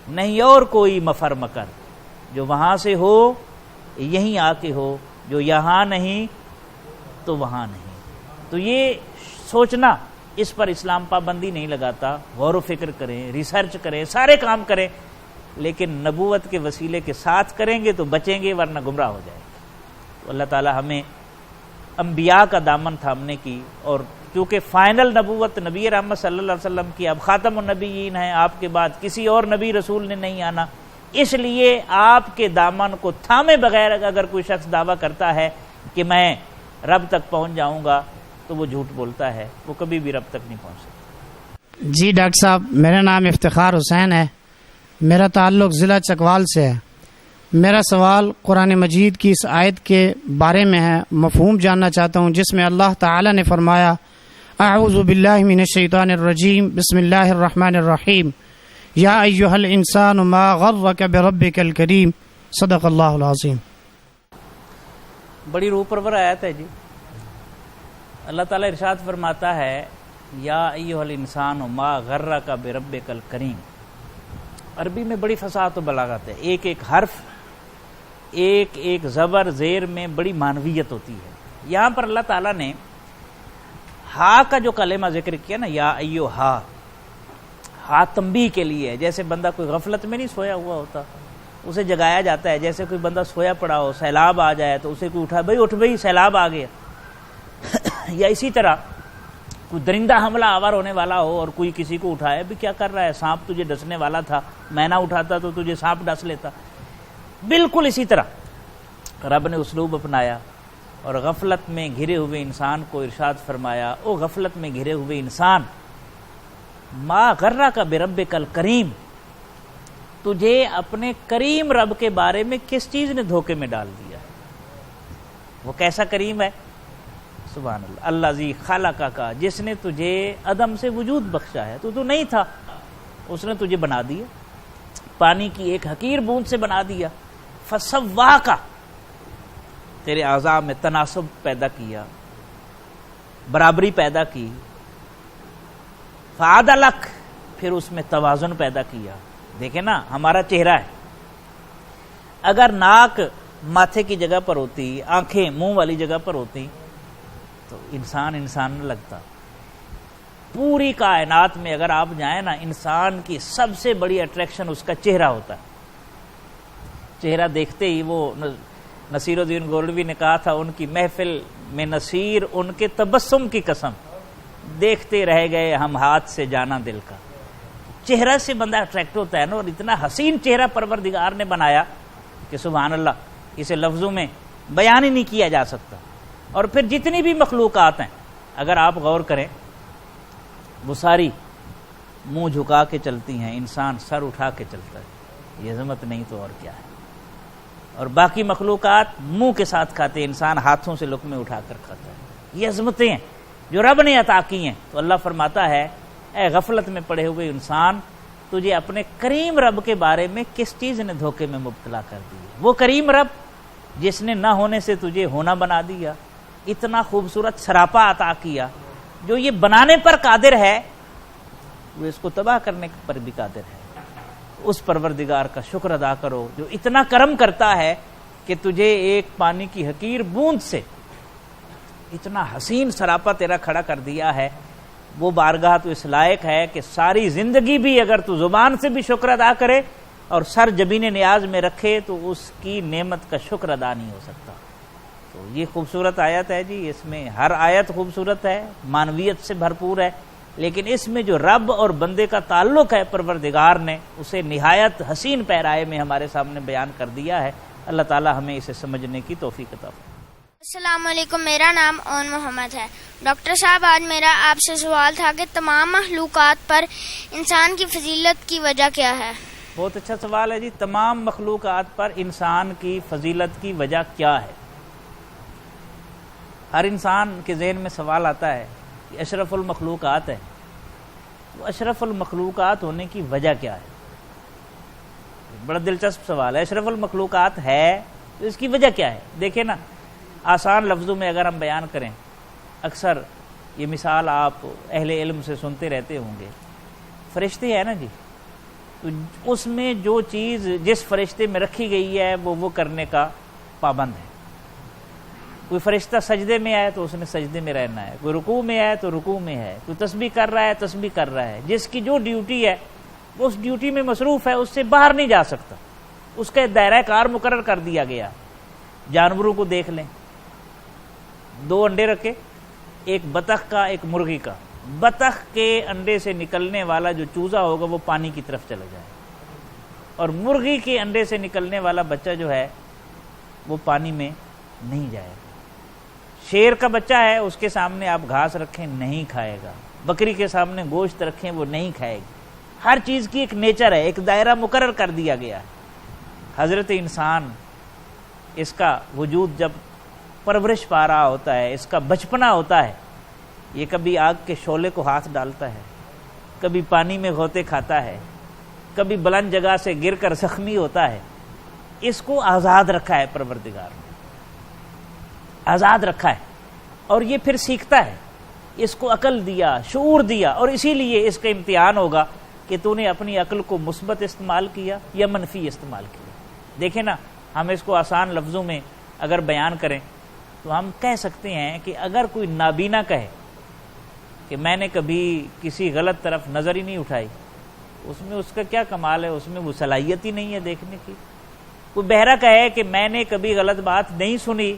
نہیں اور کوئی مفر مکر، جو وہاں سے ہو یہیں آ کے ہو، جو یہاں نہیں تو وہاں نہیں۔ تو یہ سوچنا، اس پر اسلام پابندی نہیں لگاتا، غور و فکر کریں، ریسرچ کریں، سارے کام کریں، لیکن نبوت کے وسیلے کے ساتھ کریں گے تو بچیں گے، ورنہ گمراہ ہو جائیں گے۔ تو اللہ تعالی ہمیں انبیاء کا دامن تھامنے کی، اور کیونکہ فائنل نبوت نبی رحمت صلی اللہ علیہ وسلم کی، اب خاتم النبیین ہیں، آپ کے بعد کسی اور نبی رسول نے نہیں آنا، اس لیے آپ کے دامن کو تھامے بغیر اگر کوئی شخص دعویٰ کرتا ہے کہ میں رب تک پہنچ جاؤں گا تو وہ جھوٹ بولتا ہے، وہ کبھی بھی رب تک نہیں پہنچ سکتا۔ جی ڈاکٹر صاحب، میرا نام افتخار حسین ہے، میرا تعلق ضلع چکوال سے ہے۔ میرا سوال قرآن مجید کی اس آیت کے بارے میں ہے، مفہوم جاننا چاہتا ہوں، جس میں اللہ تعالی نے فرمایا اعوذ باللہ من الشیطان الرجیم بسم اللہ الرحمن الرحیم یا ایہا الانسان ما غرک بربک الکریم، صدق اللہ العظیم۔ بڑی روح پرور آیت ہے جی۔ اللہ تعالیٰ ارشاد فرماتا ہے یا ایہا الانسان ما غرک بربک الکریم۔ عربی میں بڑی فصاحت و بلاغت ہے، ایک ایک حرف، ایک ایک زبر زیر میں بڑی معنویت ہوتی ہے۔ یہاں پر اللہ تعالیٰ نے ہا کا جو کلمہ ذکر کیا نا، یا ایو ہا تنبیہ کے لیے ہے۔ جیسے بندہ کوئی غفلت میں نہیں سویا ہوا ہوتا، اسے جگایا جاتا ہے۔ جیسے کوئی بندہ سویا پڑا ہو، سیلاب آ جائے تو اسے کوئی اٹھا، بھائی اٹھ بھائی سیلاب آ گیا۔ یا اسی طرح کوئی درندہ حملہ آور ہونے والا ہو اور کوئی کسی کو اٹھائے، بھی کیا کر رہا ہے، سانپ تجھے ڈسنے والا تھا، میں نہ اٹھاتا تو تجھے سانپ ڈس لیتا۔ بالکل اسی طرح رب نے اسلوب اپنایا اور غفلت میں گھرے ہوئے انسان کو ارشاد فرمایا، او غفلت میں گھرے ہوئے انسان، ما غرک بربک الکریم، تجھے اپنے کریم رب کے بارے میں کس چیز نے دھوکے میں ڈال دیا؟ وہ کیسا کریم ہے؟ سبحان اللہ، الذی خلقک، جس نے تجھے عدم سے وجود بخشا ہے، تو نہیں تھا، اس نے تجھے بنا دیا، پانی کی ایک حقیر بوند سے بنا دیا، فسواک، تیرے اعضاء میں تناسب پیدا کیا، برابری پیدا کی، فعدلک، پھر اس میں توازن پیدا کیا. دیکھیں نا ہمارا چہرہ ہے، اگر ناک ماتھے کی جگہ پر ہوتی، آنکھیں منہ والی جگہ پر ہوتی تو انسان نہ لگتا. پوری کائنات میں اگر آپ جائیں نا، انسان کی سب سے بڑی اٹریکشن اس کا چہرہ ہوتا ہے. چہرہ دیکھتے ہی، وہ نصیر الدین گولڈوی نے کہا تھا ان کی محفل میں، نصیر ان کے تبسم کی قسم، دیکھتے رہ گئے ہم ہاتھ سے جانا دل کا. چہرہ سے بندہ اٹریکٹ ہوتا ہے نا، اور اتنا حسین چہرہ پروردگار نے بنایا کہ سبحان اللہ، اسے لفظوں میں بیان ہی نہیں کیا جا سکتا. اور پھر جتنی بھی مخلوقات ہیں اگر آپ غور کریں، وہ ساری منہ جھکا کے چلتی ہیں، انسان سر اٹھا کے چلتا ہے. یہ عظمت نہیں تو اور کیا ہے. اور باقی مخلوقات منہ کے ساتھ کھاتے، انسان ہاتھوں سے لقمے اٹھا کر کھاتا ہے. یہ عظمتیں ہیں جو رب نے عطا کی ہیں. تو اللہ فرماتا ہے اے غفلت میں پڑے ہوئے انسان، تجھے اپنے کریم رب کے بارے میں کس چیز نے دھوکے میں مبتلا کر دی؟ وہ کریم رب جس نے نہ ہونے سے تجھے ہونا بنا دیا، اتنا خوبصورت سراپا عطا کیا، جو یہ بنانے پر قادر ہے وہ اس کو تباہ کرنے پر بھی قادر ہے. اس پروردگار کا شکر ادا کرو جو اتنا کرم کرتا ہے کہ تجھے ایک پانی کی حقیر بوند سے اتنا حسین سراپا تیرا کھڑا کر دیا ہے. وہ بارگاہ تو اس لائق ہے کہ ساری زندگی بھی اگر تو زبان سے بھی شکر ادا کرے اور سر جبین نیاز میں رکھے تو اس کی نعمت کا شکر ادا نہیں ہو سکتا. تو یہ خوبصورت آیت ہے جی. اس میں ہر آیت خوبصورت ہے، معنویت سے بھرپور ہے، لیکن اس میں جو رب اور بندے کا تعلق ہے پروردگار نے اسے نہایت حسین پیرائے میں ہمارے سامنے بیان کر دیا ہے. اللہ تعالی ہمیں اسے سمجھنے کی توفیق عطا فرمائے. السلام علیکم، میرا نام اون محمد ہے. ڈاکٹر صاحب، آج میرا آپ سے سوال تھا کہ تمام مخلوقات پر انسان کی فضیلت کی وجہ کیا ہے؟ بہت اچھا سوال ہے جی. تمام مخلوقات پر انسان کی فضیلت کی وجہ کیا ہے؟ ہر انسان کے ذہن میں سوال آتا ہے کہ اشرف المخلوقات ہے، تو اشرف المخلوقات ہونے کی وجہ کیا ہے؟ بڑا دلچسپ سوال ہے. اشرف المخلوقات ہے تو اس کی وجہ کیا ہے؟ دیکھیں نا، آسان لفظوں میں اگر ہم بیان کریں، اکثر یہ مثال آپ اہل علم سے سنتے رہتے ہوں گے. فرشتے ہیں نا جی، تو اس میں جو چیز جس فرشتے میں رکھی گئی ہے وہ کرنے کا پابند ہے. کوئی فرشتہ سجدے میں آئے تو اس نے سجدے میں رہنا ہے، کوئی رکوع میں آئے تو رکوع میں ہے، کوئی تسبیح کر رہا ہے تسبیح کر رہا ہے. جس کی جو ڈیوٹی ہے وہ اس ڈیوٹی میں مصروف ہے، اس سے باہر نہیں جا سکتا. اس کا دائرہ کار مقرر کر دیا گیا. جانوروں کو دیکھ لیں، 2 انڈے رکھے، ایک بطخ کا ایک مرغی کا. بطخ کے انڈے سے نکلنے والا جو چوزا ہوگا وہ پانی کی طرف چلا جائے، اور مرغی کے انڈے سے نکلنے والا بچہ جو ہے وہ پانی میں نہیں جائے گا. شیر کا بچہ ہے، اس کے سامنے آپ گھاس رکھیں نہیں کھائے گا، بکری کے سامنے گوشت رکھیں وہ نہیں کھائے گی. ہر چیز کی ایک نیچر ہے، ایک دائرہ مقرر کر دیا گیا ہے. حضرت انسان، اس کا وجود جب پرورش پا رہا ہوتا ہے، اس کا بچپنا ہوتا ہے، یہ کبھی آگ کے شعلے کو ہاتھ ڈالتا ہے، کبھی پانی میں غوطے کھاتا ہے، کبھی بلند جگہ سے گر کر زخمی ہوتا ہے. اس کو آزاد رکھا ہے پروردگار نے، آزاد رکھا ہے، اور یہ پھر سیکھتا ہے. اس کو عقل دیا، شعور دیا، اور اسی لیے اس کا امتحان ہوگا کہ تو نے اپنی عقل کو مثبت استعمال کیا یا منفی استعمال کیا. دیکھیں نا، ہم اس کو آسان لفظوں میں اگر بیان کریں تو ہم کہہ سکتے ہیں کہ اگر کوئی نابینا کہے کہ میں نے کبھی کسی غلط طرف نظر ہی نہیں اٹھائی، اس میں اس کا کیا کمال ہے؟ اس میں وہ صلاحیت ہی نہیں ہے دیکھنے کی. کوئی بہرا کہے کہ میں نے کبھی غلط بات نہیں سنی،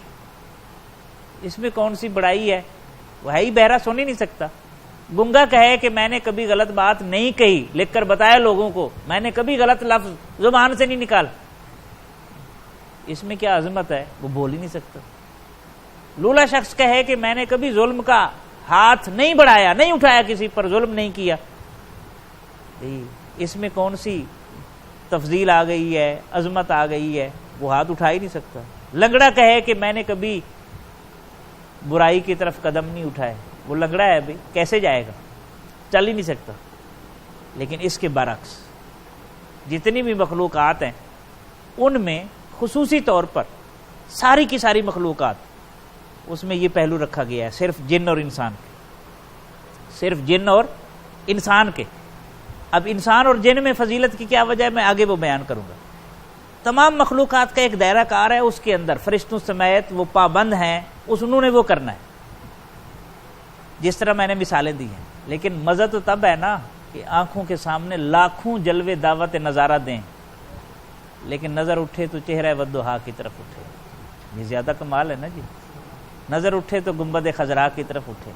اس میں کون سی بڑائی ہے؟ وہ ہے ہی بہرا، سن ہی نہیں سکتا. گنگا کہے کہ میں نے کبھی غلط بات نہیں کہی، لکھ کر بتایا لوگوں کو، میں نے کبھی غلط لفظ زبان سے نہیں نکالا، اس میں کیا عظمت ہے؟ وہ بول ہی نہیں سکتا. لولا شخص کہے کہ میں نے کبھی ظلم کا ہاتھ نہیں بڑھایا، نہیں اٹھایا، کسی پر ظلم نہیں کیا، اس میں کون سی تفضیل آ گئی ہے، عظمت آ گئی ہے؟ وہ ہاتھ اٹھا ہی نہیں سکتا. لنگڑا کہے کہ میں نے کبھی برائی کی طرف قدم نہیں اٹھائے، وہ لنگڑا ہے بھائی، کیسے جائے گا؟ چل ہی نہیں سکتا. لیکن اس کے برعکس جتنی بھی مخلوقات ہیں ان میں خصوصی طور پر ساری کی ساری مخلوقات، اس میں یہ پہلو رکھا گیا ہے صرف جن اور انسان، صرف جن اور انسان کے. اب انسان اور جن میں فضیلت کی کیا وجہ ہے میں آگے وہ بیان کروں گا. تمام مخلوقات کا ایک دائرہ کار ہے, اس کے اندر فرشتوں سمیت وہ پابند ہیں, انہوں نے وہ کرنا ہے جس طرح میں نے مثالیں دی ہیں. لیکن مزہ تو تب ہے نا کہ آنکھوں کے سامنے لاکھوں جلوے دعوت نظارہ دیں, لیکن نظر اٹھے تو چہرہ والضحیٰ کی طرف اٹھے. یہ زیادہ کمال ہے نا جی. نظر اٹھے تو گنبد خضراء کی طرف اٹھے.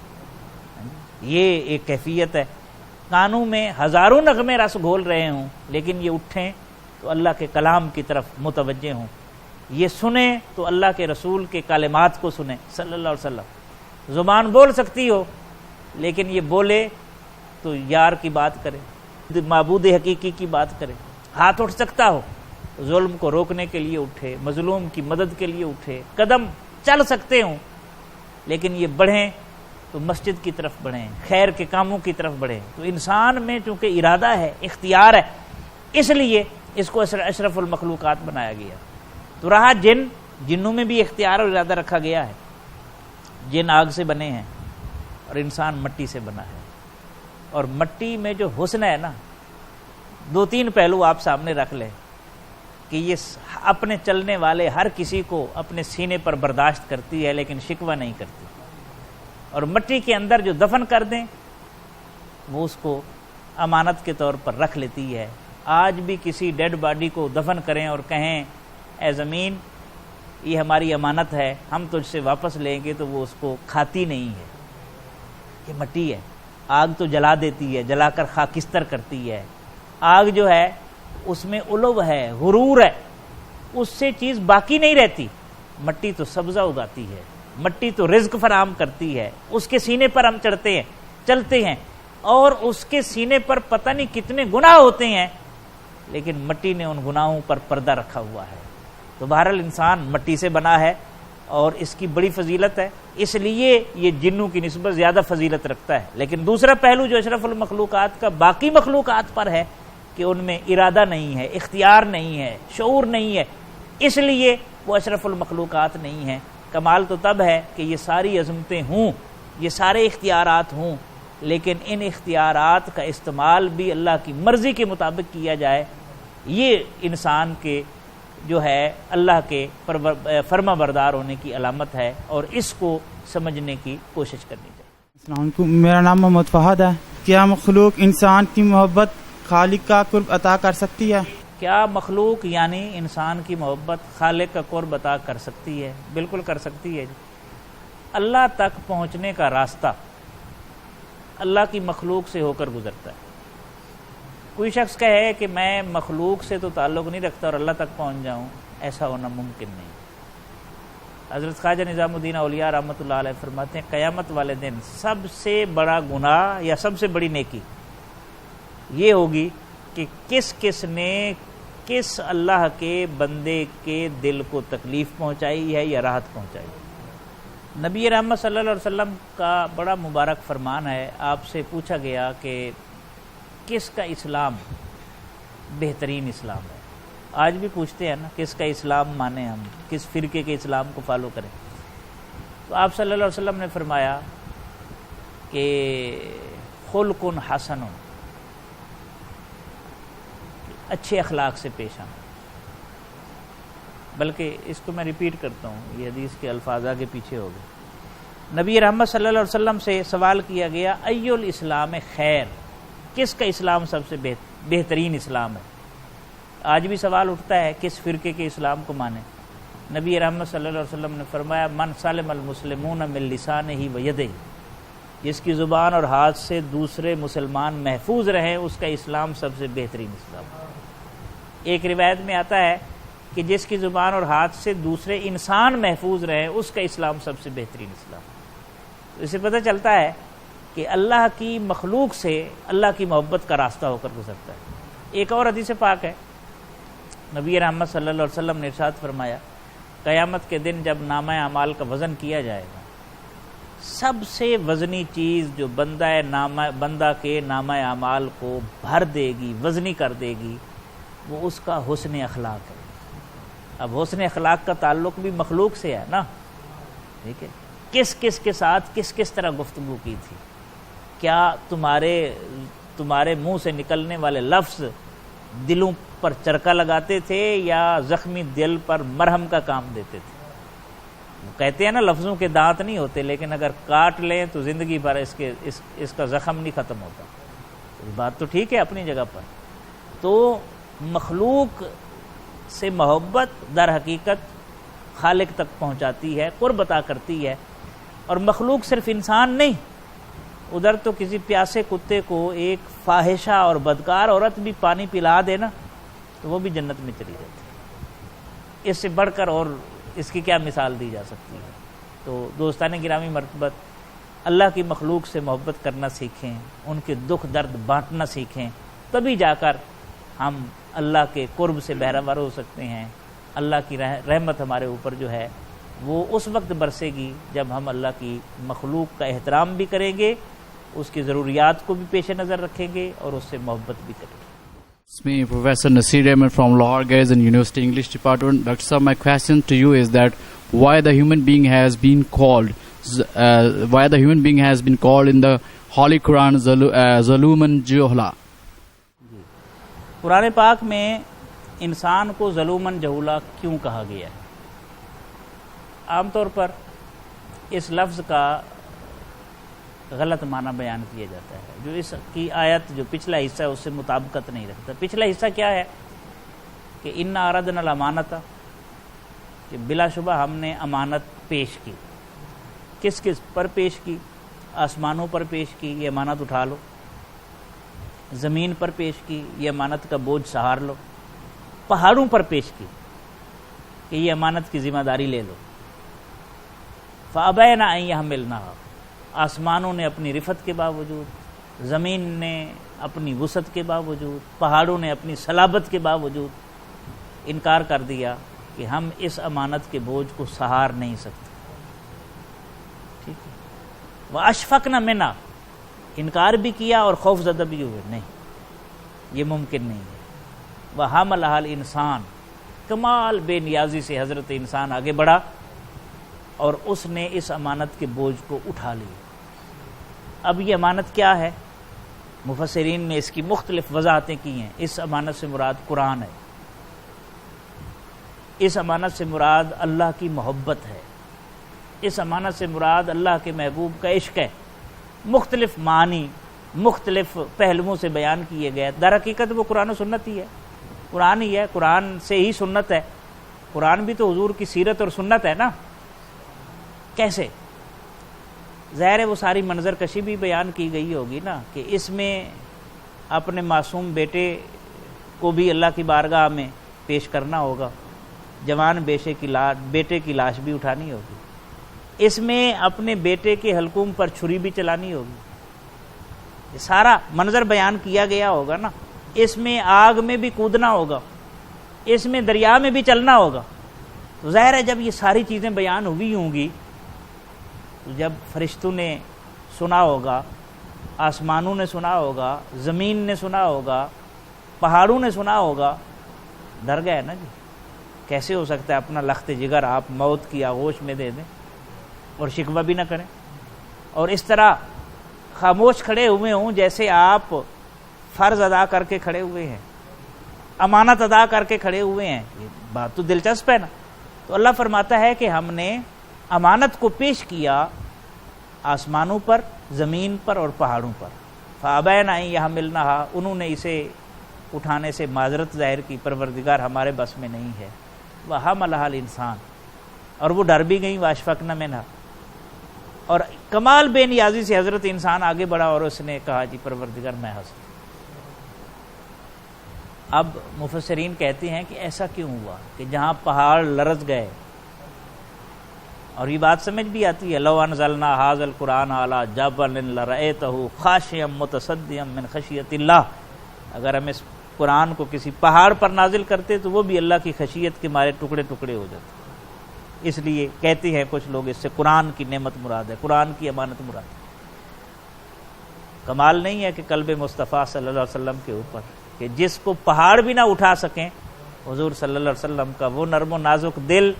یہ ایک کیفیت ہے. کانوں میں ہزاروں نغمے رس گھول رہے ہوں, لیکن یہ اٹھیں تو اللہ کے کلام کی طرف متوجہ ہوں. یہ سنیں تو اللہ کے رسول کے کلمات کو سنیں صلی اللہ علیہ وسلم. زبان بول سکتی ہو, لیکن یہ بولے تو یار کی بات کرے, معبود حقیقی کی بات کرے. ہاتھ اٹھ سکتا ہو, ظلم کو روکنے کے لیے اٹھے, مظلوم کی مدد کے لیے اٹھے. قدم چل سکتے ہوں, لیکن یہ بڑھیں تو مسجد کی طرف بڑھیں, خیر کے کاموں کی طرف بڑھیں. تو انسان میں چونکہ ارادہ ہے, اختیار ہے, اس لیے اس کو اشرف المخلوقات بنایا گیا. تو رہا جن, جنوں میں بھی اختیار اور ارادہ رکھا گیا ہے. جن آگ سے بنے ہیں اور انسان مٹی سے بنا ہے. اور مٹی میں جو حسن ہے نا, 2-3 پہلو آپ سامنے رکھ لیں کہ یہ اپنے چلنے والے ہر کسی کو اپنے سینے پر برداشت کرتی ہے, لیکن شکوہ نہیں کرتی. اور مٹی کے اندر جو دفن کر دیں وہ اس کو امانت کے طور پر رکھ لیتی ہے. آج بھی کسی ڈیڈ باڈی کو دفن کریں اور کہیں اے زمین یہ ہماری امانت ہے, ہم تجھ سے واپس لیں گے, تو وہ اس کو کھاتی نہیں ہے. یہ مٹی ہے. آگ تو جلا دیتی ہے, جلا کر خاکستر کرتی ہے. آگ جو ہے اس میں علو ہے, غرور ہے, اس سے چیز باقی نہیں رہتی. مٹی تو سبزہ اگاتی ہے, مٹی تو رزق فراہم کرتی ہے. اس کے سینے پر ہم چڑھتے ہیں, چلتے ہیں, اور اس کے سینے پر پتہ نہیں کتنے گناہ ہوتے ہیں, لیکن مٹی نے ان گناہوں پر پردہ رکھا ہوا ہے. تو بہرحال انسان مٹی سے بنا ہے اور اس کی بڑی فضیلت ہے, اس لیے یہ جنوں کی نسبت زیادہ فضیلت رکھتا ہے. لیکن دوسرا پہلو جو اشرف المخلوقات کا باقی مخلوقات پر ہے کہ ان میں ارادہ نہیں ہے, اختیار نہیں ہے, شعور نہیں ہے, اس لیے وہ اشرف المخلوقات نہیں ہیں. کمال تو تب ہے کہ یہ ساری عظمتیں ہوں, یہ سارے اختیارات ہوں, لیکن ان اختیارات کا استعمال بھی اللہ کی مرضی کے مطابق کیا جائے. یہ انسان کے جو ہے اللہ کے فرما بردار ہونے کی علامت ہے, اور اس کو سمجھنے کی کوشش کرنی چاہیے. السلام علیکم, میرا نام محمد فہد ہے. کیا مخلوق انسان کی محبت خالق کا قرب عطا کر سکتی ہے؟ کیا مخلوق یعنی انسان کی محبت خالق کا قرب عطا کر سکتی ہے؟ بالکل کر سکتی ہے. اللہ تک پہنچنے کا راستہ اللہ کی مخلوق سے ہو کر گزرتا ہے. کوئی شخص کہے کہ میں مخلوق سے تو تعلق نہیں رکھتا اور اللہ تک پہنچ جاؤں, ایسا ہونا ممکن نہیں. حضرت خواجہ نظام الدین اولیاء رحمۃ اللہ علیہ فرماتے ہیں قیامت والے دن سب سے بڑا گناہ یا سب سے بڑی نیکی یہ ہوگی کہ کس کس نے کس اللہ کے بندے کے دل کو تکلیف پہنچائی ہے یا راحت پہنچائی. نبی رحمت صلی اللہ علیہ وسلم کا بڑا مبارک فرمان ہے. آپ سے پوچھا گیا کہ کس کا اسلام بہترین اسلام ہے؟ آج بھی پوچھتے ہیں نا, کس کا اسلام مانیں ہم, کس فرقے کے اسلام کو فالو کریں. تو آپ صلی اللہ علیہ وسلم نے فرمایا کہ خلق حسن, اچھے اخلاق سے پیش آنا. بلکہ اس کو میں ریپیٹ کرتا ہوں, یہ حدیث کے الفاظ آگے پیچھے ہو گئے. نبی رحمت صلی اللہ علیہ وسلم سے سوال کیا گیا ای الاسلام خیر, کس کا اسلام سب سے بہترین اسلام ہے؟ آج بھی سوال اٹھتا ہے کس فرقے کے اسلام کو مانیں. نبی رحمت صلی اللہ علیہ وسلم نے فرمایا من سلم المسلمون من لسانہ و یدہ, جس کی زبان اور ہاتھ سے دوسرے مسلمان محفوظ رہیں اس کا اسلام سب سے بہترین اسلام. ایک روایت میں آتا ہے کہ جس کی زبان اور ہاتھ سے دوسرے انسان محفوظ رہیں اس کا اسلام سب سے بہترین اسلام. اس سے پتہ چلتا ہے کہ اللہ کی مخلوق سے اللہ کی محبت کا راستہ ہو کر گزرتا ہے. ایک اور حدیث پاک ہے, نبی رحمت صلی اللہ علیہ وسلم نے ارشاد فرمایا قیامت کے دن جب نامہ اعمال کا وزن کیا جائے گا, سب سے وزنی چیز جو بندہ کے نامہ اعمال کو بھر دے گی, وزنی کر دے گی, وہ اس کا حسن اخلاق ہے. اب حسن اخلاق کا تعلق بھی مخلوق سے ہے نا, ٹھیک ہے. کس کس کے ساتھ کس کس طرح گفتگو کی تھی, کیا تمہارے تمہارے منہ سے نکلنے والے لفظ دلوں پر چرکا لگاتے تھے یا زخمی دل پر مرہم کا کام دیتے تھے؟ کہتے ہیں نا لفظوں کے دانت نہیں ہوتے، لیکن اگر کاٹ لیں تو زندگی بھر اس کا زخم نہیں ختم ہوتا۔ بات تو ٹھیک ہے اپنی جگہ پر۔ تو مخلوق سے محبت در حقیقت خالق تک پہنچاتی ہے، قرب عطا کرتی ہے۔ اور مخلوق صرف انسان نہیں، ادھر تو کسی پیاسے کتے کو ایک فاحشہ اور بدکار عورت بھی پانی پلا دے نا تو وہ بھی جنت میں چلی جاتی ہے۔ اس سے بڑھ کر اور اس کی کیا مثال دی جا سکتی ہے؟ تو دوستان گرامی مرتبت، اللہ کی مخلوق سے محبت کرنا سیکھیں، ان کے دکھ درد بانٹنا سیکھیں، تبھی جا کر ہم اللہ کے قرب سے بہرہور ہو سکتے ہیں۔ اللہ کی رحمت ہمارے اوپر جو ہے وہ اس وقت برسے گی جب ہم اللہ کی مخلوق کا احترام بھی کریں گے، اس کی ضروریات کو بھی پیش نظر رکھیں گے اور اس سے محبت بھی کریں گے۔ It's me, Professor Nasir Ahmed from Lahore Garrison University English Department. Dr. Sahab, my question to you is that why the human being has been called in the Holy Quran Zaluman Juhla? قرآن پاک میں انسان کو ظلومن جہولا کیوں کہا گیا ہے؟ عام طور پر اس لفظ کا غلط معنی بیان کیا جاتا ہے، جو اس کی آیت جو پچھلا حصہ ہے اس سے مطابقت نہیں رکھتا۔ پچھلا حصہ کیا ہے کہ انا اردنا الامانۃ، کہ بلا شبہ ہم نے امانت پیش کی۔ کس کس پر پیش کی؟ آسمانوں پر پیش کی، یہ امانت اٹھا لو۔ زمین پر پیش کی، یہ امانت کا بوجھ سہار لو۔ پہاڑوں پر پیش کی کہ یہ امانت کی ذمہ داری لے لو۔ فابین ان یحملنھا، آسمانوں نے اپنی رفت کے باوجود، زمین نے اپنی وسعت کے باوجود، پہاڑوں نے اپنی صلابت کے باوجود انکار کر دیا کہ ہم اس امانت کے بوجھ کو سہار نہیں سکتے۔ ٹھیک ہے، واشفقن منھا، انکار بھی کیا اور خوف زدہ بھی ہوئے، نہیں یہ ممکن نہیں ہے۔ وحملھا الانسان، کمال بے نیازی سے حضرت انسان آگے بڑھا اور اس نے اس امانت کے بوجھ کو اٹھا لیا۔ اب یہ امانت کیا ہے؟ مفسرین نے اس کی مختلف وضاحتیں کی ہیں۔ اس امانت سے مراد قرآن ہے، اس امانت سے مراد اللہ کی محبت ہے، اس امانت سے مراد اللہ کے محبوب کا عشق ہے۔ مختلف معنی مختلف پہلوؤں سے بیان کیے گئے۔ در حقیقت وہ قرآن و سنت ہی ہے، قرآن ہی ہے، قرآن سے ہی سنت ہے۔ قرآن بھی تو حضور کی سیرت اور سنت ہے نا۔ کیسے؟ ظاہر ہے وہ ساری منظر کشی بھی بیان کی گئی ہوگی نا، کہ اس میں اپنے معصوم بیٹے کو بھی اللہ کی بارگاہ میں پیش کرنا ہوگا، جوان بیٹے کی لاش بھی اٹھانی ہوگی، اس میں اپنے بیٹے کے حلقوم پر چھری بھی چلانی ہوگی، یہ سارا منظر بیان کیا گیا ہوگا نا۔ اس میں آگ میں بھی کودنا ہوگا، اس میں دریا میں بھی چلنا ہوگا۔ تو ظاہر ہے جب یہ ساری چیزیں بیان ہوئی ہوں گی تو جب فرشتوں نے سنا ہوگا، آسمانوں نے سنا ہوگا، زمین نے سنا ہوگا، پہاڑوں نے سنا ہوگا، ڈر گئے نا جی۔ کیسے ہو سکتا ہے اپنا لخت جگر آپ موت کی آغوش میں دے دیں اور شکوہ بھی نہ کریں، اور اس طرح خاموش کھڑے ہوئے ہوں جیسے آپ فرض ادا کر کے کھڑے ہوئے ہیں، امانت ادا کر کے کھڑے ہوئے ہیں۔ یہ بات تو دلچسپ ہے نا۔ تو اللہ فرماتا ہے کہ ہم نے امانت کو پیش کیا آسمانوں پر، زمین پر اور پہاڑوں پر۔ فابین ان یحملنھا، انہوں نے اسے اٹھانے سے معذرت ظاہر کی، پروردگار ہمارے بس میں نہیں ہے۔ وحملھا الانسان، اور وہ ڈر بھی گئی، واشفقن منھا، اور کمال بے نیازی سے حضرت انسان آگے بڑھا اور اس نے کہا جی پروردگار میں ہنس۔ اب مفسرین کہتے ہیں کہ ایسا کیوں ہوا کہ جہاں پہاڑ لرز گئے، اور یہ بات سمجھ بھی آتی ہے، لو انزلنا ھذا القرآن علی جبل لرأیتہ خاشعا متصدعا من خشیۃ اللہ، اگر ہم اس قرآن کو کسی پہاڑ پر نازل کرتے تو وہ بھی اللہ کی خشیت کے مارے ٹکڑے ٹکڑے ہو جاتے۔ اس لیے کہتے ہیں کچھ لوگ اس سے قرآن کی نعمت مراد ہے، قرآن کی امانت مراد ہے۔ کمال نہیں ہے کہ قلب مصطفیٰ صلی اللہ علیہ وسلم کے اوپر کہ جس کو پہاڑ بھی نہ اٹھا سکیں، حضور صلی اللہ علیہ وسلم کا وہ نرم و نازک دل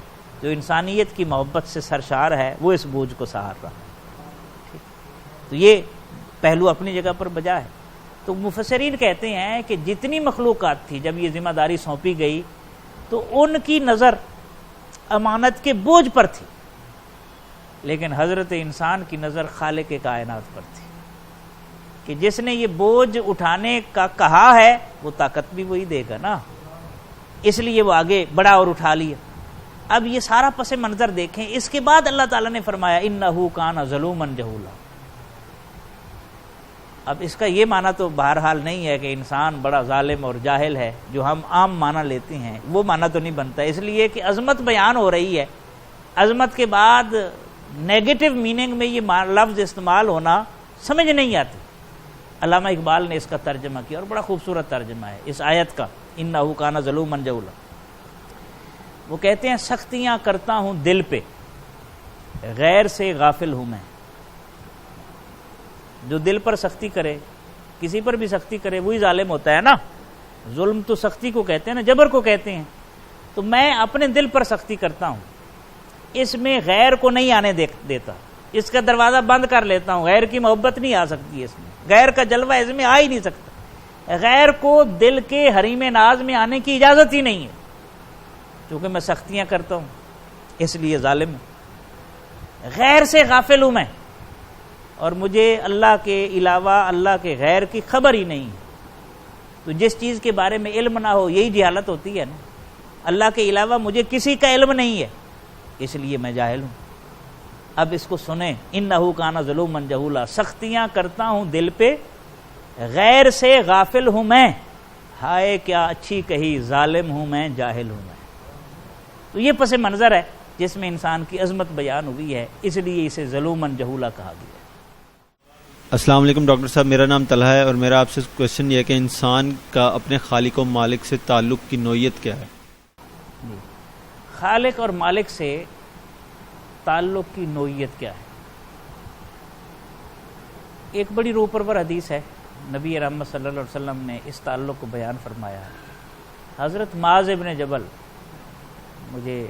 جو انسانیت کی محبت سے سرشار ہے، وہ اس بوجھ کو سہار رہا ہے۔ تو یہ پہلو اپنی جگہ پر بجا ہے۔ تو مفسرین کہتے ہیں کہ جتنی مخلوقات تھی جب یہ ذمہ داری سونپی گئی تو ان کی نظر امانت کے بوجھ پر تھی، لیکن حضرت انسان کی نظر خالق کائنات پر تھی کہ جس نے یہ بوجھ اٹھانے کا کہا ہے وہ طاقت بھی وہی دے گا نا، اس لیے وہ آگے بڑھا اور اٹھا لیا۔ اب یہ سارا پس منظر دیکھیں، اس کے بعد اللہ تعالیٰ نے فرمایا انہ کان ظلوما جہولا۔ اب اس کا یہ معنی تو بہرحال نہیں ہے کہ انسان بڑا ظالم اور جاہل ہے جو ہم عام معنی لیتے ہیں، وہ معنی تو نہیں بنتا، اس لیے کہ عظمت بیان ہو رہی ہے، عظمت کے بعد نیگیٹو میننگ میں یہ لفظ استعمال ہونا سمجھ نہیں آتی۔ علامہ اقبال نے اس کا ترجمہ کیا اور بڑا خوبصورت ترجمہ ہے اس آیت کا، انہ کان ظلوما جہولا۔ وہ کہتے ہیں سختیاں کرتا ہوں دل پہ، غیر سے غافل ہوں میں۔ جو دل پر سختی کرے، کسی پر بھی سختی کرے، وہی ظالم ہوتا ہے نا۔ ظلم تو سختی کو کہتے ہیں نا، جبر کو کہتے ہیں۔ تو میں اپنے دل پر سختی کرتا ہوں، اس میں غیر کو نہیں آنے دیتا، اس کا دروازہ بند کر لیتا ہوں، غیر کی محبت نہیں آ سکتی، اس میں غیر کا جلوہ اس میں آ ہی نہیں سکتا، غیر کو دل کے حریم ناز میں آنے کی اجازت ہی نہیں ہے، کیونکہ میں سختیاں کرتا ہوں اس لیے ظالم ہوں، غیر سے غافل ہوں میں، اور مجھے اللہ کے علاوہ اللہ کے غیر کی خبر ہی نہیں ہے۔ تو جس چیز کے بارے میں علم نہ ہو یہی جہالت ہوتی ہے نا، اللہ کے علاوہ مجھے کسی کا علم نہیں ہے، اس لیے میں جاہل ہوں۔ اب اس کو سنیں، انہ کان ظلوما جہولا، سختیاں کرتا ہوں دل پہ، غیر سے غافل ہوں میں، ہائے کیا اچھی کہی ظالم ہوں میں، جاہل ہوں میں۔ تو یہ پس منظر ہے جس میں انسان کی عظمت بیان ہوئی ہے، اس لیے اسے ظلوما جہولا کہا گیا۔ السلام علیکم ڈاکٹر صاحب، میرا نام طلحہ ہے اور میرا آپ سے کوشچن یہ ہے کہ انسان کا اپنے خالق و مالک سے تعلق کی نوعیت کیا ہے؟ خالق اور مالک سے تعلق کی نوعیت کیا ہے؟ ایک بڑی روح پرور حدیث ہے، نبی رحمت صلی اللہ علیہ وسلم نے اس تعلق کو بیان فرمایا ہے۔ حضرت معاذ ابن جبل، مجھے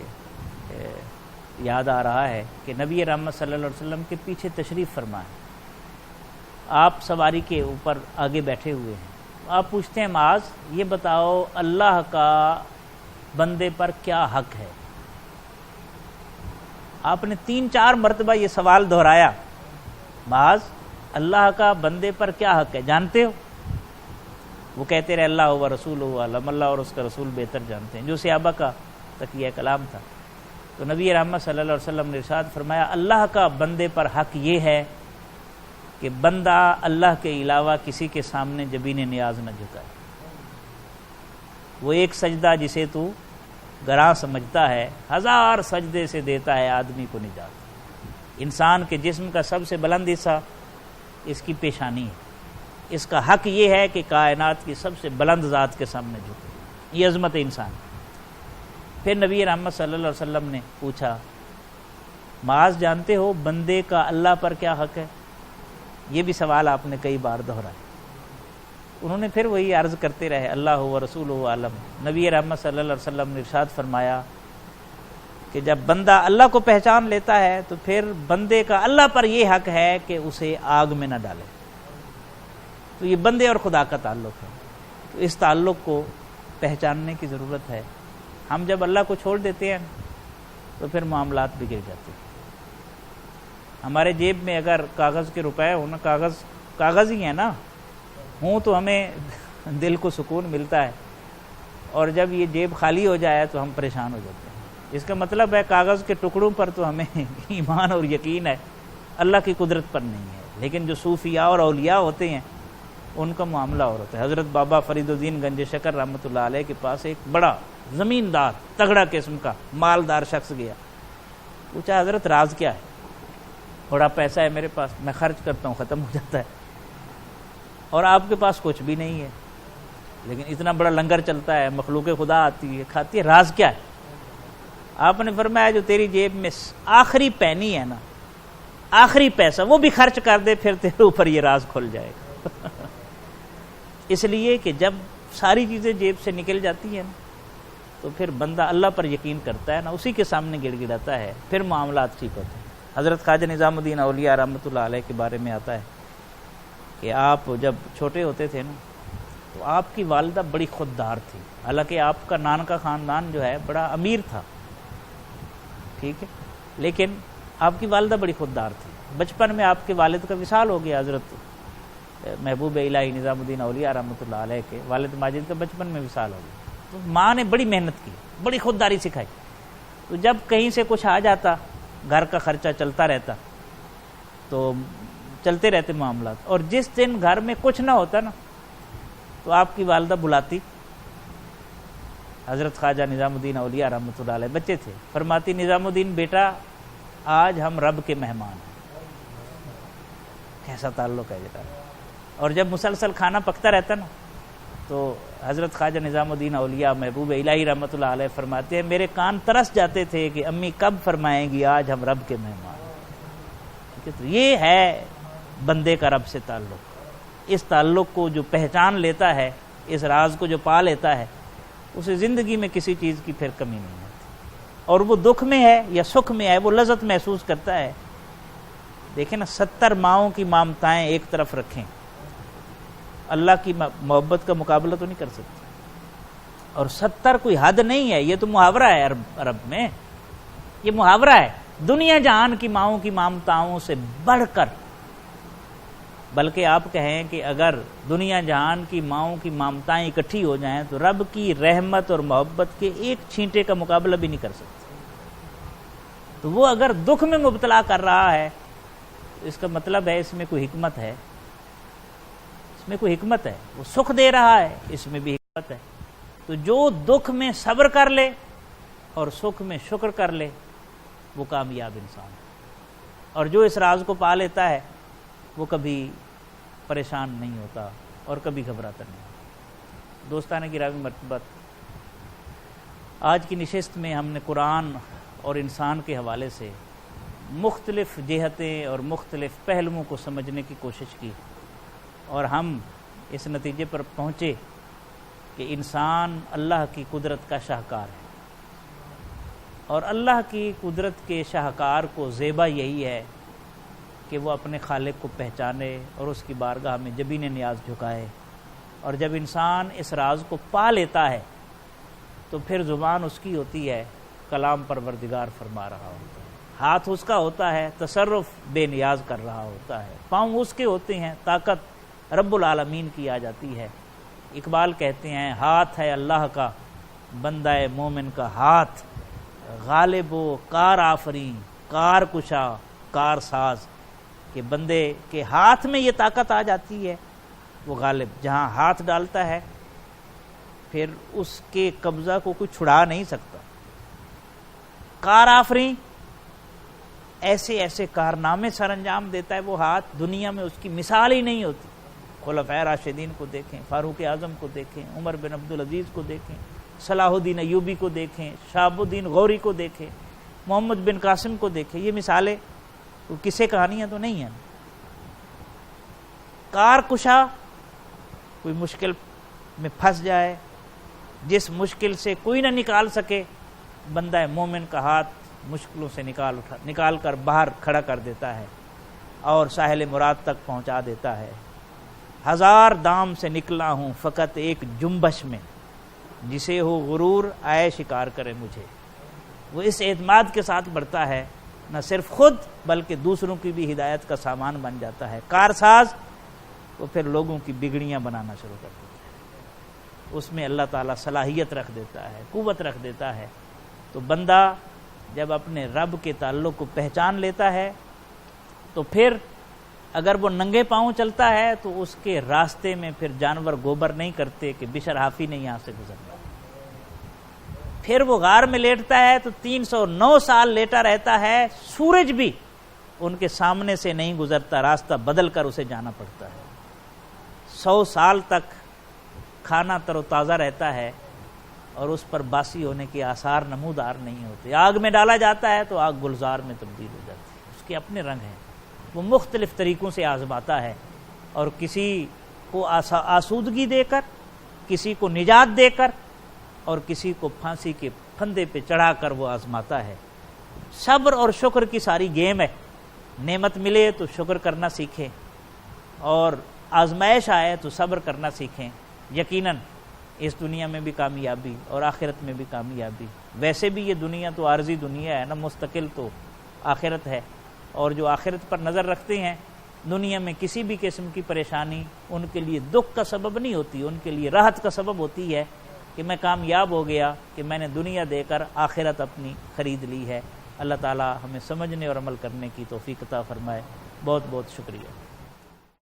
یاد آ رہا ہے کہ نبی رحمت صلی اللہ علیہ وسلم کے پیچھے تشریف فرمائے، آپ سواری کے اوپر آگے بیٹھے ہوئے ہیں، آپ پوچھتے ہیں معاذ یہ بتاؤ اللہ کا بندے پر کیا حق ہے؟ آپ نے 3-4 مرتبہ یہ سوال دہرایا، معاذ اللہ کا بندے پر کیا حق ہے جانتے ہو؟ وہ کہتے رہے اللہ و رسول عالم، اللہ اور اس کا رسول بہتر جانتے ہیں، جو صحابہ کا تقیہ کلام تھا۔ تو نبی رحمت صلی اللہ علیہ وسلم نے ارشاد فرمایا اللہ کا بندے پر حق یہ ہے کہ بندہ اللہ کے علاوہ کسی کے سامنے جبین نیاز نہ جھکائے۔ وہ ایک سجدہ جسے تو گراں سمجھتا ہے 1000 سجدے سے دیتا ہے آدمی کو نجات۔ انسان کے جسم کا سب سے بلند حصہ اس کی پیشانی ہے، اس کا حق یہ ہے کہ کائنات کی سب سے بلند ذات کے سامنے جھکے، یہ عظمت انسان۔ پھر نبی رحمت صلی اللہ علیہ وسلم نے پوچھا معاذ جانتے ہو بندے کا اللہ پر کیا حق ہے؟ یہ بھی سوال آپ نے کئی بار دہرایا۔ انہوں نے پھر وہی عرض کرتے رہے اللہ و رسول عالم۔ نبی رحمت صلی اللہ علیہ وسلم نے ارشاد فرمایا کہ جب بندہ اللہ کو پہچان لیتا ہے تو پھر بندے کا اللہ پر یہ حق ہے کہ اسے آگ میں نہ ڈالے۔ تو یہ بندے اور خدا کا تعلق ہے، تو اس تعلق کو پہچاننے کی ضرورت ہے۔ ہم جب اللہ کو چھوڑ دیتے ہیں تو پھر معاملات بگڑ جاتے ہیں۔ ہمارے جیب میں اگر کاغذ کے روپے ہوں نا، کاغذ ہی ہیں نا، ہوں تو ہمیں دل کو سکون ملتا ہے، اور جب یہ جیب خالی ہو جائے تو ہم پریشان ہو جاتے ہیں۔ اس کا مطلب ہے کاغذ کے ٹکڑوں پر تو ہمیں ایمان اور یقین ہے، اللہ کی قدرت پر نہیں ہے۔ لیکن جو صوفیاء اور اولیاء ہوتے ہیں ان کا معاملہ اور ہوتا ہے۔ حضرت بابا فرید الدین گنج شکر رحمۃ اللہ علیہ کے پاس ایک بڑا زمیندار تگڑا قسم کا مالدار شخص گیا، پوچھا حضرت راز کیا ہے؟ بڑا پیسہ ہے میرے پاس، میں خرچ کرتا ہوں ختم ہو جاتا ہے، اور آپ کے پاس کچھ بھی نہیں ہے، لیکن اتنا بڑا لنگر چلتا ہے، مخلوق خدا آتی ہے کھاتی ہے، راز کیا ہے؟ آپ نے فرمایا جو تیری جیب میں آخری پینی ہے نا، آخری پیسہ، وہ بھی خرچ کر دے پھر تیرے اوپر یہ راز کھل جائے گا۔ اس لیے کہ جب ساری چیزیں جیب سے نکل جاتی ہیں نا تو پھر بندہ اللہ پر یقین کرتا ہے نا، اسی کے سامنے گڑ گڑاتا ہے، پھر معاملات ٹھیک ہوتے ہیں۔ حضرت خواجہ نظام الدین اولیاء رحمۃ اللہ علیہ کے بارے میں آتا ہے کہ آپ جب چھوٹے ہوتے تھے نا تو آپ کی والدہ بڑی خوددار تھی، حالانکہ آپ کا نان کا خاندان جو ہے بڑا امیر تھا، ٹھیک ہے، لیکن آپ کی والدہ بڑی خوددار تھی۔ بچپن میں آپ کے والد کا وصال ہو گیا، حضرت محبوب الہی نظام الدین اولیاء رحمۃ اللہ علیہ کے والد ماجد کا بچپن میں وصال ہو گیا، تو ماں نے بڑی محنت کی، بڑی خودداری سکھائی، تو جب کہیں سے کچھ آ جاتا، گھر کا خرچہ چلتا رہتا، تو چلتے رہتے معاملات، اور جس دن گھر میں کچھ نہ ہوتا نا تو آپ کی والدہ بلاتی حضرت خواجہ نظام الدین اولیاء رحمۃ اللہ علیہ، بچے تھے، فرماتی نظام الدین بیٹا آج ہم رب کے مہمان ہیں۔ کیسا تعلق ہے بیٹا۔ اور جب مسلسل کھانا پکتا رہتا نا تو حضرت خواجہ نظام الدین اولیاء محبوب الہی رحمۃ اللہ علیہ فرماتے ہیں میرے کان ترس جاتے تھے کہ امی کب فرمائیں گی آج ہم رب کے مہمان ہیں۔ تو یہ ہے بندے کا رب سے تعلق، اس تعلق کو جو پہچان لیتا ہے، اس راز کو جو پا لیتا ہے، اسے زندگی میں کسی چیز کی پھر کمی نہیں ہوتی، اور وہ دکھ میں ہے یا سکھ میں ہے وہ لذت محسوس کرتا ہے۔ دیکھیں نا 70 ماؤں کی مامتائیں ایک طرف رکھیں، اللہ کی محبت کا مقابلہ تو نہیں کر سکتی، اور 70 کوئی حد نہیں ہے، یہ تو محاورہ ہے عرب میں، یہ محاورہ ہے، دنیا جہان کی ماؤں کی مامتاؤں سے بڑھ کر، بلکہ آپ کہیں کہ اگر دنیا جہان کی ماؤں کی مامتائیں اکٹھی ہو جائیں تو رب کی رحمت اور محبت کے ایک چھینٹے کا مقابلہ بھی نہیں کر سکتے۔ تو وہ اگر دکھ میں مبتلا کر رہا ہے اس کا مطلب ہے اس میں کوئی حکمت ہے، اس میں کوئی حکمت ہے، وہ سکھ دے رہا ہے اس میں بھی حکمت ہے۔ تو جو دکھ میں صبر کر لے اور سکھ میں شکر کر لے وہ کامیاب انسان ہے، اور جو اس راز کو پا لیتا ہے وہ کبھی پریشان نہیں ہوتا اور کبھی گھبراتا نہیں ہوتا۔ دوستان گرامی مرتبت، آج کی نشست میں ہم نے قرآن اور انسان کے حوالے سے مختلف جہتیں اور مختلف پہلوؤں کو سمجھنے کی کوشش کی، اور ہم اس نتیجے پر پہنچے کہ انسان اللہ کی قدرت کا شاہکار ہے، اور اللہ کی قدرت کے شاہکار کو زیبا یہی ہے کہ وہ اپنے خالق کو پہچانے اور اس کی بارگاہ میں جبین نیاز جھکائے، اور جب انسان اس راز کو پا لیتا ہے تو پھر زبان اس کی ہوتی ہے کلام پروردگار فرما رہا ہوتا ہے، ہاتھ اس کا ہوتا ہے تصرف بے نیاز کر رہا ہوتا ہے، پاؤں اس کے ہوتے ہیں طاقت رب العالمین کی آ جاتی ہے۔ اقبال کہتے ہیں ہاتھ ہے اللہ کا بندہ مومن کا ہاتھ، غالب و کار آفریں کار کشا کار ساز، کہ بندے کے ہاتھ میں یہ طاقت آ جاتی ہے، وہ غالب جہاں ہاتھ ڈالتا ہے پھر اس کے قبضہ کو کوئی چھڑا نہیں سکتا۔ کار آفریں ایسے ایسے کارنامے سر انجام دیتا ہے وہ ہاتھ، دنیا میں اس کی مثال ہی نہیں ہوتی۔ خلفائے راشدین کو دیکھیں، فاروق اعظم کو دیکھیں، عمر بن عبدالعزیز کو دیکھیں، صلاح الدین ایوبی کو دیکھیں، شہاب الدین غوری کو دیکھیں، محمد بن قاسم کو دیکھیں، یہ مثالیں کسے کہانیاں تو نہیں ہیں۔ کار کشا کوئی مشکل میں پھنس جائے، جس مشکل سے کوئی نہ نکال سکے، بندہ مومن کا ہاتھ مشکلوں سے نکال کر باہر کھڑا کر دیتا ہے اور ساحل مراد تک پہنچا دیتا ہے۔ ہزار دام سے نکلا ہوں فقط ایک جنبش میں، جسے ہو غرور آئے شکار کرے مجھے۔ وہ اس اعتماد کے ساتھ بڑھتا ہے، نہ صرف خود بلکہ دوسروں کی بھی ہدایت کا سامان بن جاتا ہے۔ کارساز وہ پھر لوگوں کی بگڑیاں بنانا شروع کر دیتا ہے، اس میں اللہ تعالیٰ صلاحیت رکھ دیتا ہے، قوت رکھ دیتا ہے۔ تو بندہ جب اپنے رب کے تعلق کو پہچان لیتا ہے تو پھر اگر وہ ننگے پاؤں چلتا ہے تو اس کے راستے میں پھر جانور گوبر نہیں کرتے کہ بشر حافی نہیں یہاں سے گزرنا۔ پھر وہ غار میں لیٹتا ہے تو 309 سال لیٹا رہتا ہے، سورج بھی ان کے سامنے سے نہیں گزرتا، راستہ بدل کر اسے جانا پڑتا ہے۔ 100 سال تک کھانا تر و تازہ رہتا ہے اور اس پر باسی ہونے کے آثار نمودار نہیں ہوتے۔ آگ میں ڈالا جاتا ہے تو آگ گلزار میں تبدیل ہو جاتی ہے، اس کے اپنے رنگ ہیں، وہ مختلف طریقوں سے آزماتا ہے، اور کسی کو آسودگی دے کر، کسی کو نجات دے کر، اور کسی کو پھانسی کے پھندے پہ چڑھا کر وہ آزماتا ہے۔ صبر اور شکر کی ساری گیم ہے، نعمت ملے تو شکر کرنا سیکھیں، اور آزمائش آئے تو صبر کرنا سیکھیں، یقیناً اس دنیا میں بھی کامیابی اور آخرت میں بھی کامیابی. ویسے بھی یہ دنیا تو عارضی دنیا ہے نا، مستقل تو آخرت ہے، اور جو آخرت پر نظر رکھتے ہیں دنیا میں کسی بھی قسم کی پریشانی ان کے لیے دکھ کا سبب نہیں ہوتی، ان کے لیے راحت کا سبب ہوتی ہے کہ میں کامیاب ہو گیا، کہ میں نے دنیا دے کر آخرت اپنی خرید لی ہے. اللہ تعالی ہمیں سمجھنے اور عمل کرنے کی توفیق عطا فرمائے. بہت بہت شکریہ.